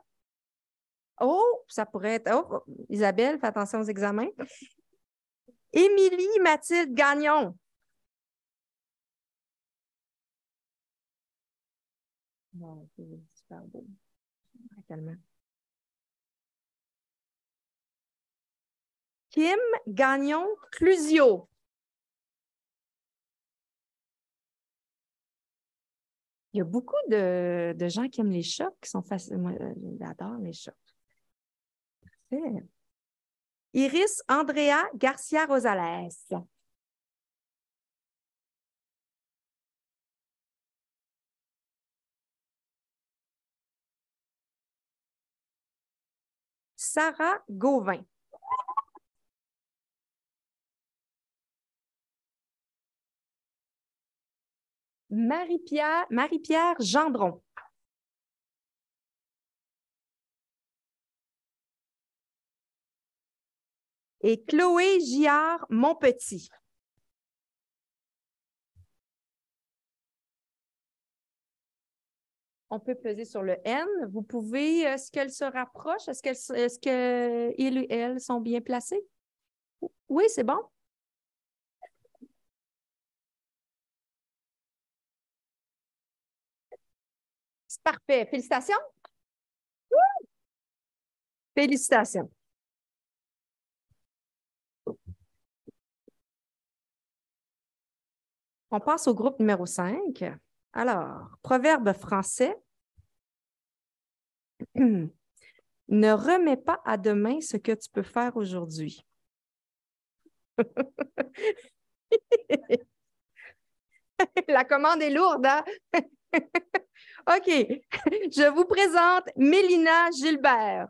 S5: Oh! Ça pourrait être... Oh! Isabelle, fais attention aux examens. Émilie Mathilde Gagnon. Bon, c'est super beau. Tellement. Kim Gagnon-Clusio. Il y a beaucoup de gens qui aiment les chats, qui sont faciles. Moi, j'adore les chats. Parfait. Iris Andrea Garcia-Rosales. Sarah Gauvin. Marie-Pierre Gendron. Et Chloé Giard-Montpetit. On peut peser sur le N. Vous pouvez, est-ce qu'elle se rapproche? Est-ce qu'il et elle sont bien placés? Oui, c'est bon. C'est parfait. Félicitations. Félicitations. On passe au groupe numéro 5. Alors, proverbe français. Ne remets pas à demain ce que tu peux faire aujourd'hui. La commande est lourde, hein? OK. Je vous présente Mélina Gilbert.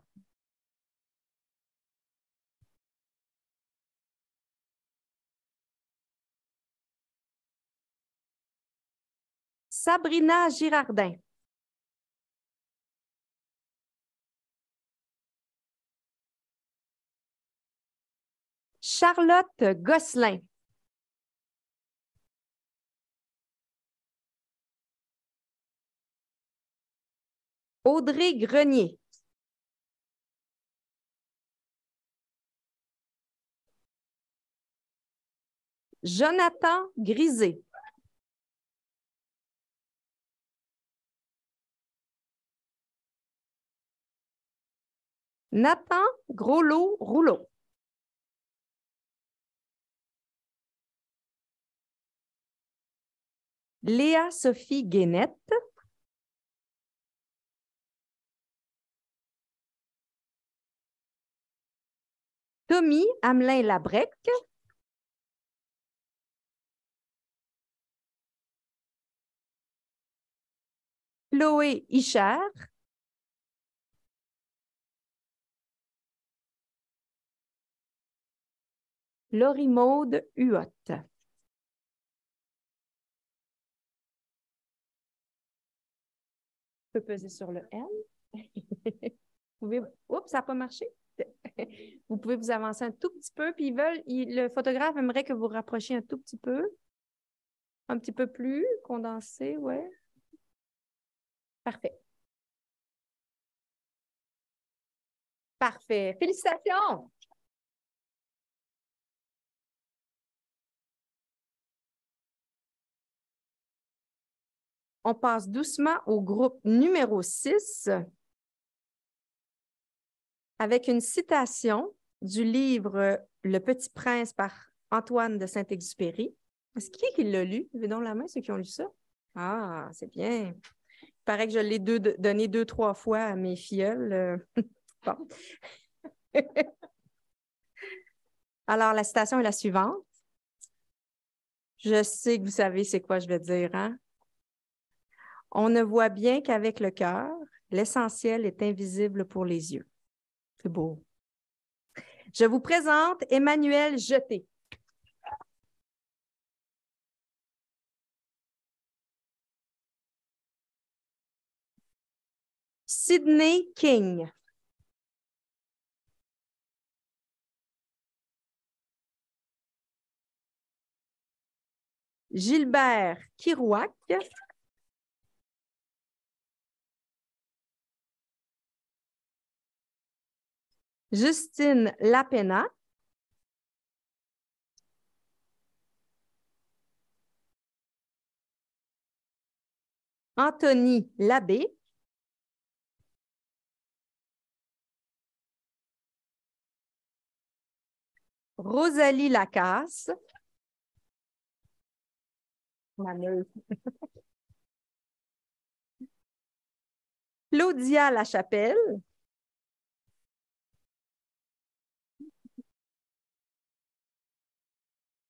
S5: Sabrina Girardin. Charlotte Gosselin. Audrey Grenier. Jonathan Grisé. Nathan Groslot-Rouleau. Léa Sophie Guénette. Tommy Hamelin Labrec. Chloé Ichard. Laurie-Maude Huot. Je peux peser sur le N. Oups, ça n'a pas marché. Vous pouvez vous avancer un tout petit peu, puis le photographe aimerait que vous rapprochiez un tout petit peu. Un petit peu plus condensé, ouais. Parfait. Parfait. Félicitations! On passe doucement au groupe numéro 6 avec une citation du livre Le Petit Prince par Antoine de Saint-Exupéry. Est-ce qui l'a lu? Levez donc la main, ceux qui ont lu ça. Ah, c'est bien. Il paraît que je l'ai donné 2-3 fois à mes filleuls. Bon. Alors, la citation est la suivante. Je sais que vous savez c'est quoi je vais dire, hein? On ne voit bien qu'avec le cœur, l'essentiel est invisible pour les yeux. C'est beau. Je vous présente Emmanuel Jeté. Sidney King. Gilbert Kirouac. Justine Lapena. Anthony Labbé. Rosalie Lacasse. Claudia Lachapelle.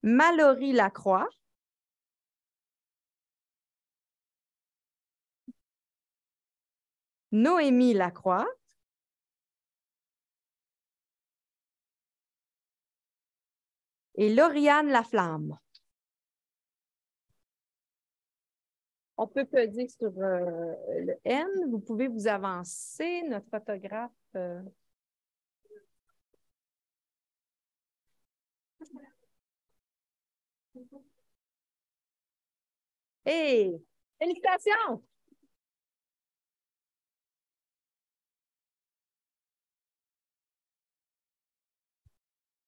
S5: Mallory Lacroix. Noémie Lacroix. Et Lauriane Laflamme. On peut peser sur le N. Vous pouvez vous avancer. Notre photographe. Hey! Félicitations!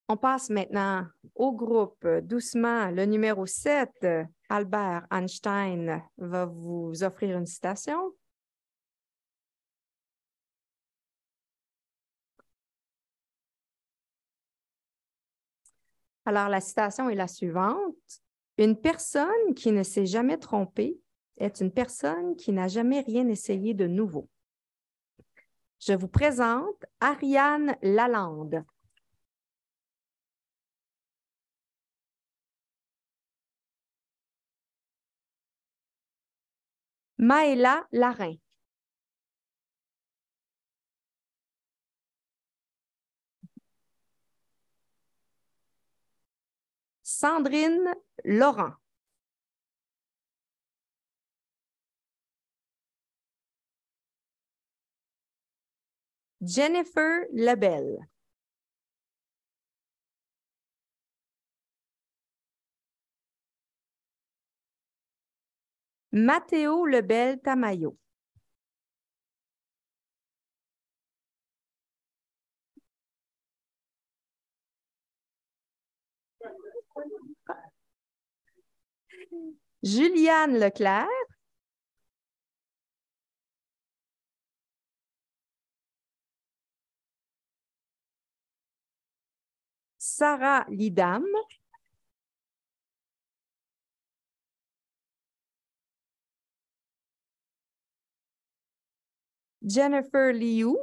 S5: On passe maintenant au groupe doucement. Le numéro 7, Albert Einstein, va vous offrir une citation. Alors, la citation est la suivante. Une personne qui ne s'est jamais trompée est une personne qui n'a jamais rien essayé de nouveau. Je vous présente Ariane Lalande. Maëla Larin. Sandrine Laurent. Jennifer Lebel. Matteo Lebel Tamayo. Juliane Leclerc. Sarah Lidam. Jennifer Liu.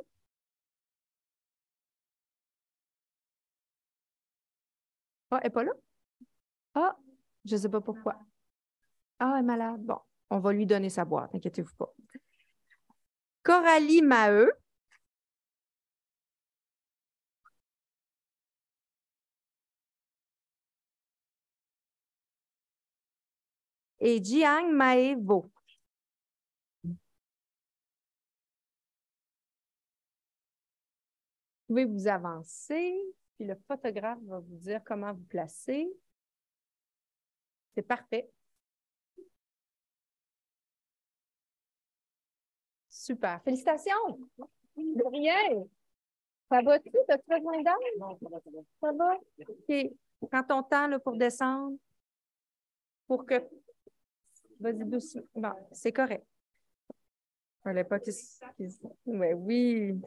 S5: Ah, elle n'est pas là? Ah, je ne sais pas pourquoi. Ah, elle est malade. Bon, on va lui donner sa boîte, inquiétez-vous pas. Coralie Maheu. Et Jiang Maevo. Vous pouvez vous avancer, puis le photographe va vous dire comment vous placer. C'est parfait. Super. Félicitations! De rien! Ça va-tu? T'as-tu besoin d'aide? Non, ça va, ça va. Ça va? OK. Prends ton temps là, pour descendre. Pour que... Vas-y doucement. Bon, c'est correct. On n'a pas ouais, oui.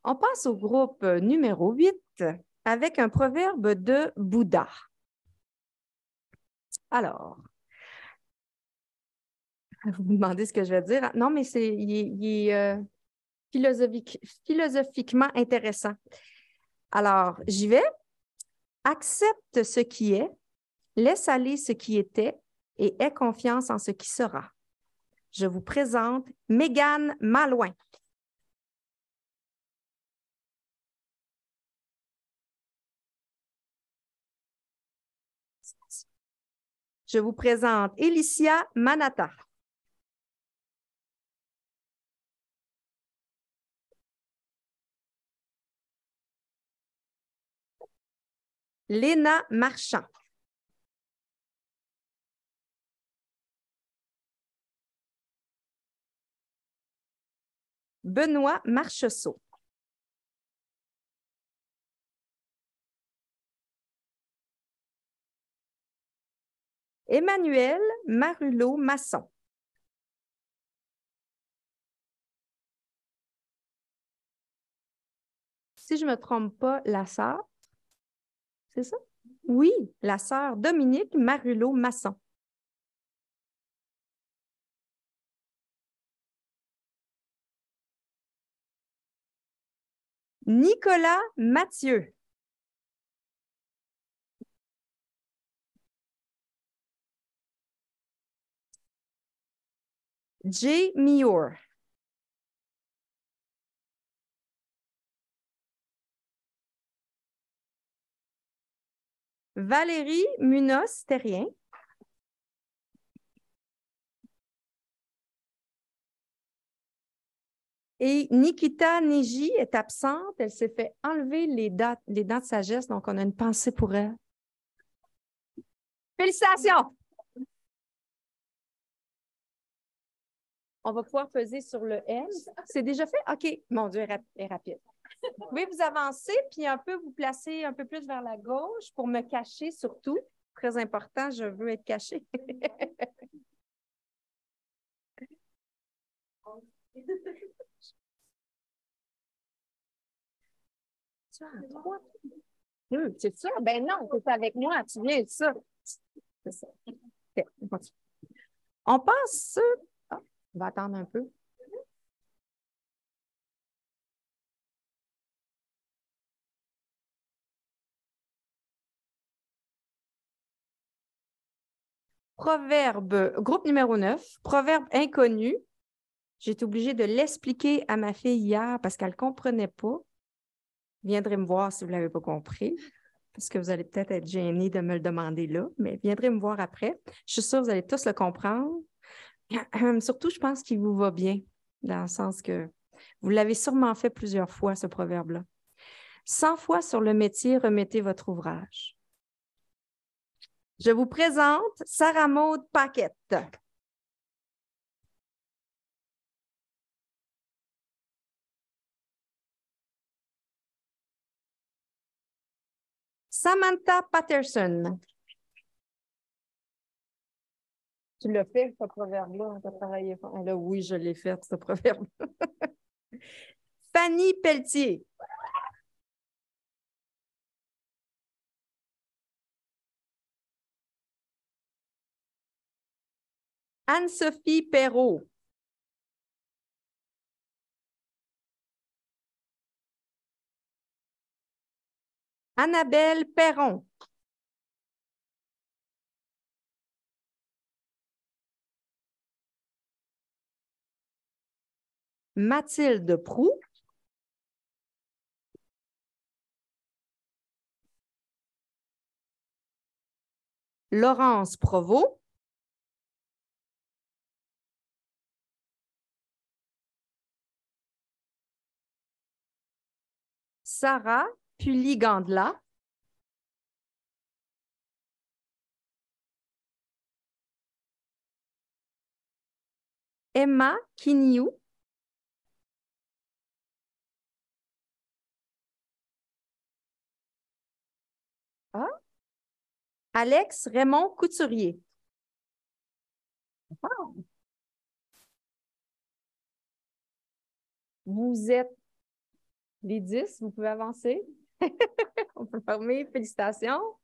S5: On passe au groupe numéro 8 avec un proverbe de Bouddha. Alors, vous me demandez ce que je vais dire. Non, mais il est philosophiquement intéressant. Alors, j'y vais. Accepte ce qui est, laisse aller ce qui était et aie confiance en ce qui sera. Je vous présente Mégane Malouin. Je vous présente Elicia Manata. Léna Marchand. Benoît Marcheseau. Emmanuel Marulot-Masson. Si je ne me trompe pas, la sœur, c'est ça? Oui, la sœur Dominique Marulot-Masson. Nicolas Mathieu. Jay Mior. Valérie Munoz-Terrien. Et Nikita Neji est absente. Elle s'est fait enlever les dents de sagesse, donc on a une pensée pour elle. Félicitations! On va pouvoir peser sur le M. C'est déjà fait? OK. Mon Dieu, elle est rapide. Vous pouvez vous avancer puis un peu vous placer un peu plus vers la gauche pour me cacher surtout. Très important, je veux être cachée. C'est ça? Ben non, tu es avec moi, tu viens de ça. C'est ça. Okay, on passe. Ah, on va attendre un peu. Proverbe, groupe numéro 9, proverbe inconnu. J'ai été obligée de l'expliquer à ma fille hier parce qu'elle ne comprenait pas. Viendrez me voir si vous ne l'avez pas compris, parce que vous allez peut-être être gênés de me le demander là, mais viendrez me voir après. Je suis sûre que vous allez tous le comprendre. Surtout, je pense qu'il vous va bien, dans le sens que Vous l'avez sûrement fait plusieurs fois, ce proverbe-là. 100 fois sur le métier, remettez votre ouvrage. Je vous présente Sarah Maud Paquette. Samantha Patterson. Tu l'as fait, ce proverbe-là? Tu as travaillé. Là, oui, je l'ai fait, ce proverbe. Fanny Pelletier. Anne-Sophie Perrault. Annabelle Perron. Mathilde Proux. Laurence Provost. Sarah Puligandla. Emma Quignou. Ah. Alex Raymond Couturier. Ah. Vous êtes les 10, vous pouvez avancer. On peut fermer. Félicitations.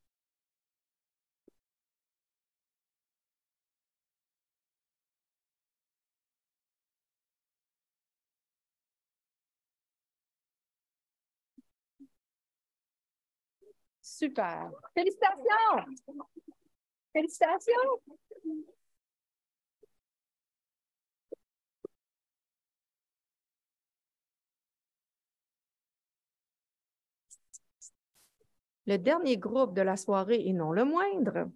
S5: Super. Félicitations. Félicitations. Le dernier groupe de la soirée, et non le moindre.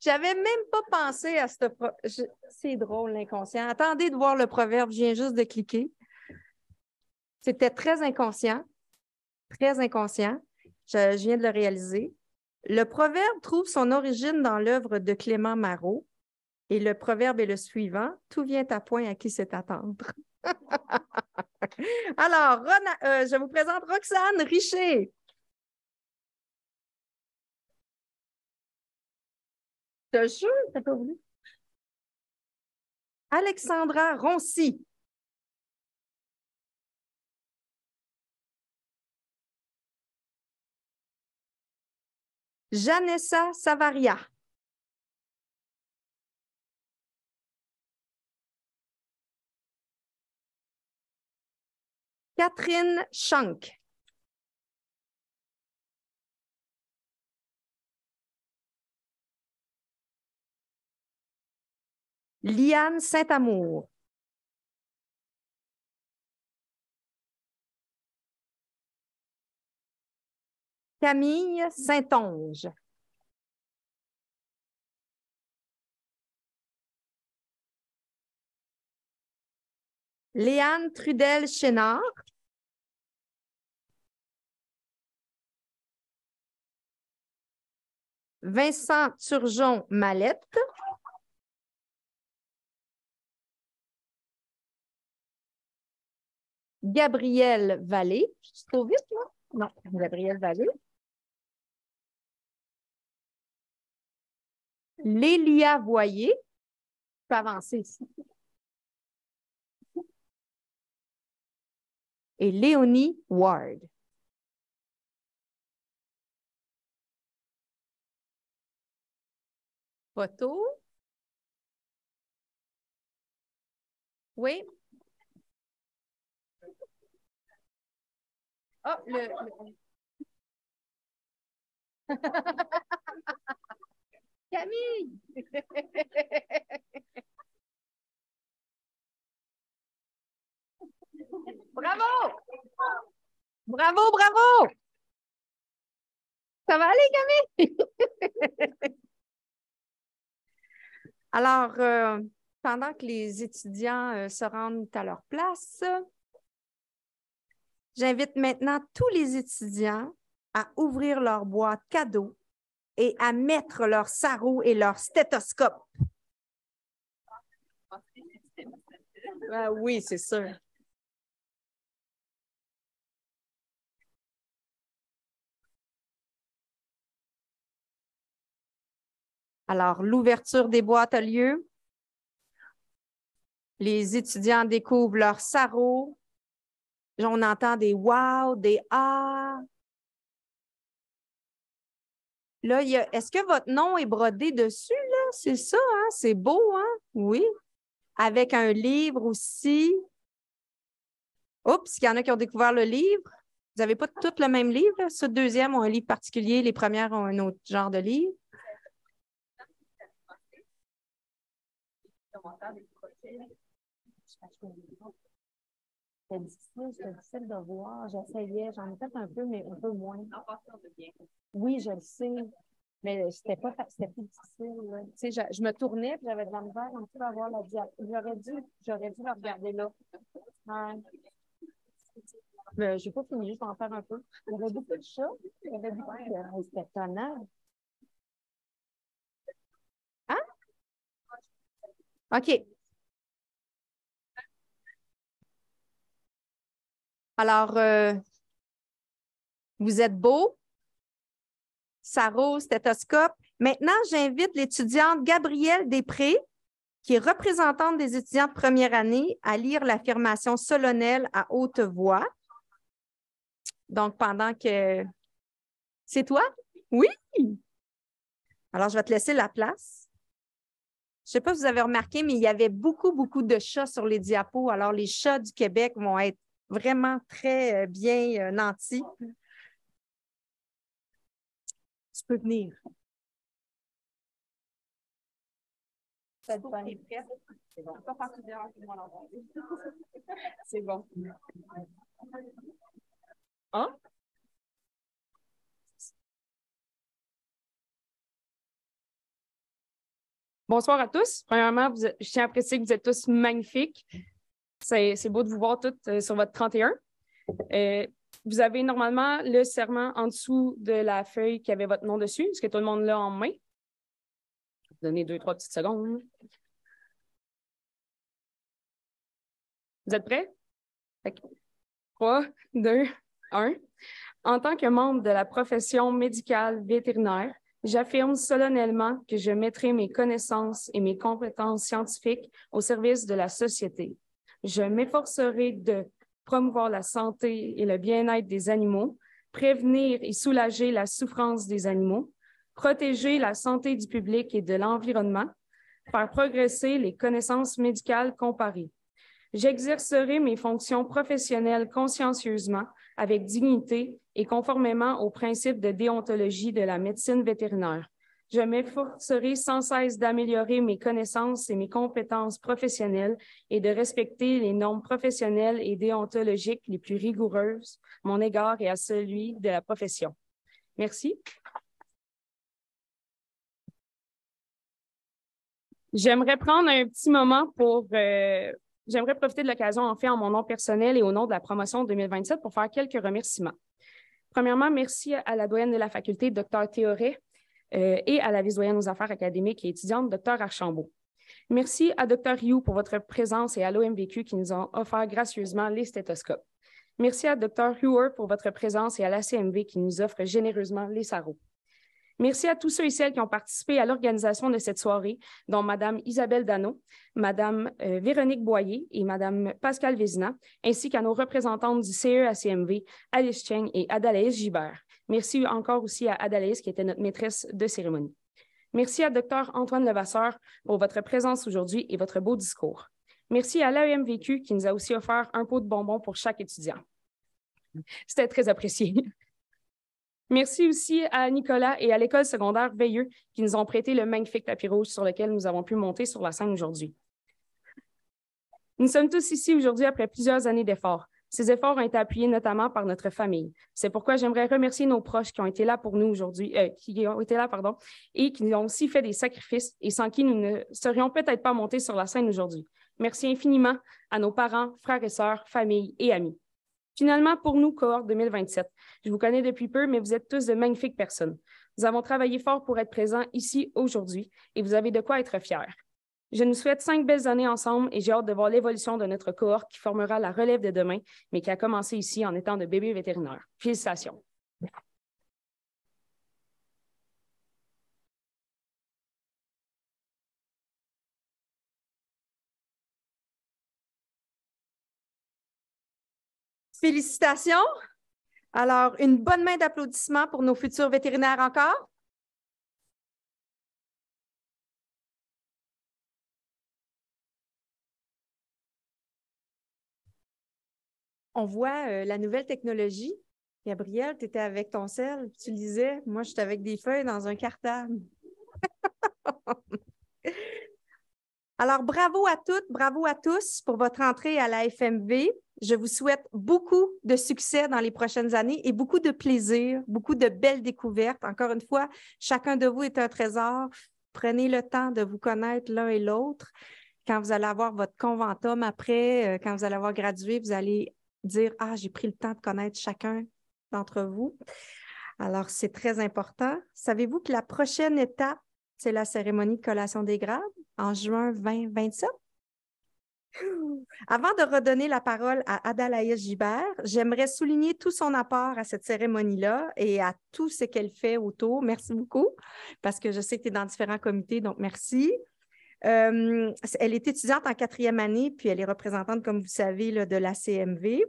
S5: J'avais même pas pensé à ce... C'est drôle, l'inconscient. Attendez de voir le proverbe, je viens juste de cliquer. C'était très inconscient. Très inconscient. Je viens de le réaliser. Le proverbe trouve son origine dans l'œuvre de Clément Marot. Et le proverbe est le suivant. Tout vient à point à qui sait attendre. Alors, je vous présente Roxane Richer. Je te jure, t'as pas voulu. Alexandra Roncy. Janessa Savaria. Catherine Schank. Liane Saint-Amour. Camille Saint-Onge. Léane Trudel-Chénard. Vincent Turgeon-Mallette. Gabrielle Vallée. Je suis trop vite, là? Non, Gabrielle Vallée. Lélia Voyer. Je peux avancer ici. Et Léonie Ward. Photo. Oui. Oh, Camille! Bravo! Bravo, bravo! Ça va aller, Camille? Alors, pendant que les étudiants se rendent à leur place, j'invite maintenant tous les étudiants à ouvrir leur boîte cadeau et à mettre leur sarrau et leur stéthoscope. Oui, c'est sûr. Alors, l'ouverture des boîtes a lieu. Les étudiants découvrent leur sarrau. On entend des « wow », des « ah ». Là, est-ce que votre nom est brodé dessus, là? C'est ça, hein? C'est beau, hein? Oui. Avec un livre aussi. Oups, il y en a qui ont découvert le livre. Vous n'avez pas tous le même livre, là? Ce deuxième ont un livre particulier, les premières ont un autre genre de livre. C'était difficile de voir. J'essayais, j'en ai fait un peu, mais un peu moins. Oui, je le sais. Mais c'était plus difficile. Tu sais, je me tournais et j'avais de la misère un peu à voir la diapo. J'aurais dû la regarder là. Ouais. Mais je n'ai pas fini, je vais en faire un peu. Il y avait beaucoup de chats. Il y avait beaucoup de... C'était étonnant. Hein? OK. Alors, vous êtes beaux. Sarrau, stéthoscope. Maintenant, j'invite l'étudiante Gabrielle Després, qui est représentante des étudiants de première année, à lire l'affirmation solennelle à haute voix. Donc, pendant que... C'est toi? Oui! Alors, je vais te laisser la place. Je ne sais pas si vous avez remarqué, mais il y avait beaucoup, beaucoup de chats sur les diapos. Alors, les chats du Québec vont être vraiment très bien nantis. Tu peux venir. C'est bon. C'est bon. Hein? Bonsoir à tous. Premièrement, je tiens à préciser que vous êtes tous magnifiques. C'est beau de vous voir toutes sur votre 31. Vous avez normalement le serment en dessous de la feuille qui avait votre nom dessus. Est-ce que tout le monde l'a en main? Je vais vous donner 2-3 petites secondes. Vous êtes prêts? 3, 2, 1. En tant que membre de la profession médicale vétérinaire, j'affirme solennellement que je mettrai mes connaissances et mes compétences scientifiques au service de la société. Je m'efforcerai de promouvoir la santé et le bien-être des animaux, prévenir et soulager la souffrance des animaux, protéger la santé du public et de l'environnement, faire progresser les connaissances médicales comparées. J'exercerai mes fonctions professionnelles consciencieusement, avec dignité et conformément aux principes de déontologie de la médecine vétérinaire. Je m'efforcerai sans cesse d'améliorer mes connaissances et mes compétences professionnelles et de respecter les normes professionnelles et déontologiques les plus rigoureuses à mon égard et à celui de la profession. Merci. J'aimerais prendre un petit moment pour... J'aimerais profiter de l'occasion, en fait, en mon nom personnel et au nom de la promotion 2027 pour faire quelques remerciements. Premièrement, merci à la doyenne de la faculté, Dr. Théoret, et à la vice-doyenne aux affaires académiques et étudiantes, Dr. Archambault. Merci à Dr. Rioux pour votre présence et à l'OMVQ qui nous ont offert gracieusement les stéthoscopes. Merci à Dr. Huer pour votre présence et à l'ACMV qui nous offre généreusement les sarraux. Merci à tous ceux et celles qui ont participé à l'organisation de cette soirée, dont Mme Isabelle Dano, Mme Véronique Boyer et Mme Pascale Vézina, ainsi qu'à nos représentantes du CE-ACMV, Alice Cheng et Adalaïs Gibert. Merci encore aussi à Adalaïs, qui était notre maîtresse de cérémonie. Merci à Dr. Antoine Levasseur pour votre présence aujourd'hui et votre beau discours. Merci à l'AEMVQ qui nous a aussi offert un pot de bonbons pour chaque étudiant. C'était très apprécié. Merci aussi à Nicolas et à l'école secondaire Veilleux qui nous ont prêté le magnifique tapis rouge sur lequel nous avons pu monter sur la scène aujourd'hui. Nous sommes tous ici aujourd'hui après plusieurs années d'efforts.
S7: Ces efforts ont été appuyés notamment par notre famille. C'est pourquoi j'aimerais remercier nos proches qui ont été là pour nous aujourd'hui, et qui ont aussi fait des sacrifices et sans qui nous ne serions peut-être pas montés sur la scène aujourd'hui. Merci infiniment à nos parents, frères et sœurs, familles et amis. Finalement, pour nous, cohorte 2027, je vous connais depuis peu, mais vous êtes tous de magnifiques personnes. Nous avons travaillé fort pour être présents ici aujourd'hui et vous avez de quoi être fiers. Je nous souhaite 5 belles années ensemble et j'ai hâte de voir l'évolution de notre cohorte qui formera la relève de demain, mais qui a commencé ici en étant de bébés vétérinaires. Félicitations. Félicitations. Alors, une bonne main d'applaudissements pour nos futurs vétérinaires encore. On voit la nouvelle technologie. Gabrielle, tu étais avec ton sel, tu lisais. Moi, j'étais avec des feuilles dans un cartable. Alors, bravo à toutes, bravo à tous pour votre entrée à la FMV. Je vous souhaite beaucoup de succès dans les prochaines années et beaucoup de plaisir, beaucoup de belles découvertes. Encore une fois, chacun de vous est un trésor. Prenez le temps de vous connaître l'un et l'autre. Quand vous allez avoir votre conventum après, quand vous allez avoir gradué, vous allez dire « Ah, j'ai pris le temps de connaître chacun d'entre vous. » Alors, c'est très important. Savez-vous que la prochaine étape, c'est la cérémonie de collation des grades en juin 2027? Avant de redonner la parole à Adalaïs Gibert, j'aimerais souligner tout son apport à cette cérémonie-là et à tout ce qu'elle fait autour. Merci beaucoup, parce que je sais que tu es dans différents comités, donc merci. Elle est étudiante en 4e année, puis elle est représentante, comme vous savez, là, de la CMV.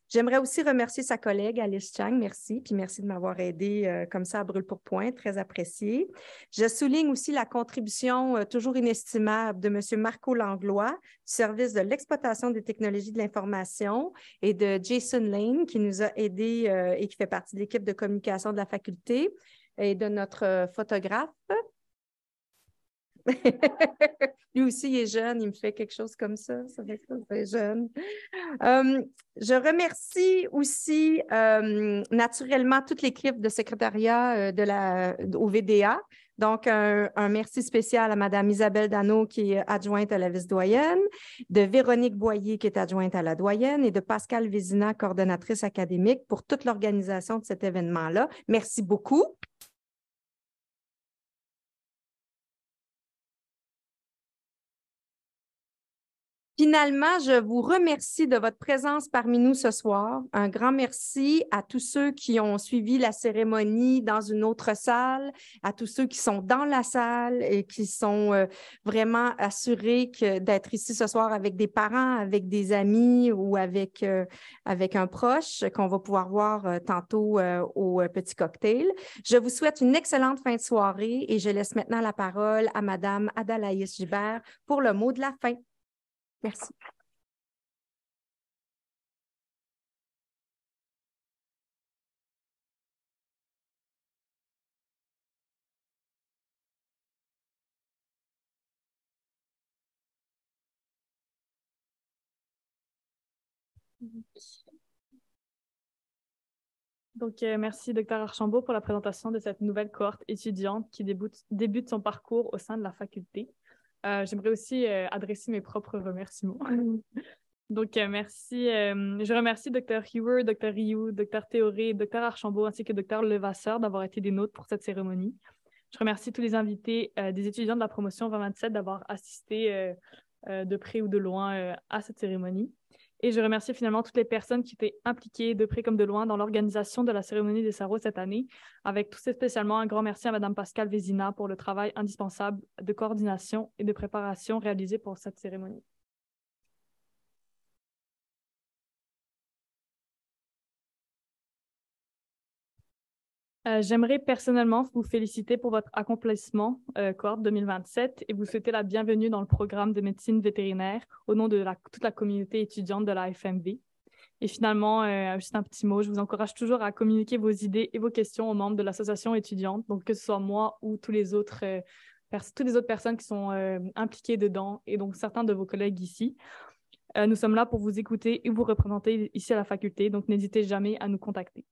S7: J'aimerais aussi remercier sa collègue Alice Chang, merci, puis merci de m'avoir aidée comme ça à brûle-pourpoint, très apprécié. Je souligne aussi la contribution toujours inestimable de M. Marco Langlois, du service de l'exploitation des technologies de l'information, et de Jason Lane, qui nous a aidés et qui fait partie de l'équipe de communication de la faculté, et de notre photographe. Lui aussi, il est jeune, il me fait quelque chose comme ça. Ça fait ça, c'est jeune. Je remercie aussi naturellement toute l'équipe de secrétariat au VDA. Donc, un merci spécial à Mme Isabelle Dano, qui est adjointe à la vice-doyenne, de Véronique Boyer, qui est adjointe à la doyenne, et de Pascal Vézina, coordonnatrice académique, pour toute l'organisation de cet événement-là. Merci beaucoup. Finalement, je vous remercie de votre présence parmi nous ce soir. Un grand merci à tous ceux qui ont suivi la cérémonie dans une autre salle, à tous ceux qui sont dans la salle et qui sont vraiment assurés d'être ici ce soir avec des parents, avec des amis ou avec un proche qu'on va pouvoir voir tantôt au petit cocktail. Je vous souhaite une excellente fin de soirée et je laisse maintenant la parole à Mme Adalaïs Gibert pour le mot de la fin. Merci.
S1: Donc, merci, Dr. Archambault, pour la présentation de cette nouvelle cohorte étudiante qui débute son parcours au sein de la faculté. J'aimerais aussi adresser mes propres remerciements. Donc, merci. Je remercie Dr. Hewer, Dr. Rioux, Dr. Théoré, Dr. Archambault ainsi que Dr. Levasseur d'avoir été des nôtres pour cette cérémonie. Je remercie tous les invités des étudiants de la promotion 2027 d'avoir assisté de près ou de loin à cette cérémonie. Et je remercie finalement toutes les personnes qui étaient impliquées de près comme de loin dans l'organisation de la cérémonie des sarraux cette année, avec tout spécialement un grand merci à Mme Pascal Vézina pour le travail indispensable de coordination et de préparation réalisé pour cette cérémonie. J'aimerais personnellement vous féliciter pour votre accomplissement cohorte 2027 et vous souhaiter la bienvenue dans le programme de médecine vétérinaire au nom de toute la communauté étudiante de la FMV. Et finalement, juste un petit mot, je vous encourage toujours à communiquer vos idées et vos questions aux membres de l'association étudiante, donc que ce soit moi ou toutes les autres personnes qui sont impliquées dedans et donc certains de vos collègues ici. Nous sommes là pour vous écouter et vous représenter ici à la faculté, donc n'hésitez jamais à nous contacter.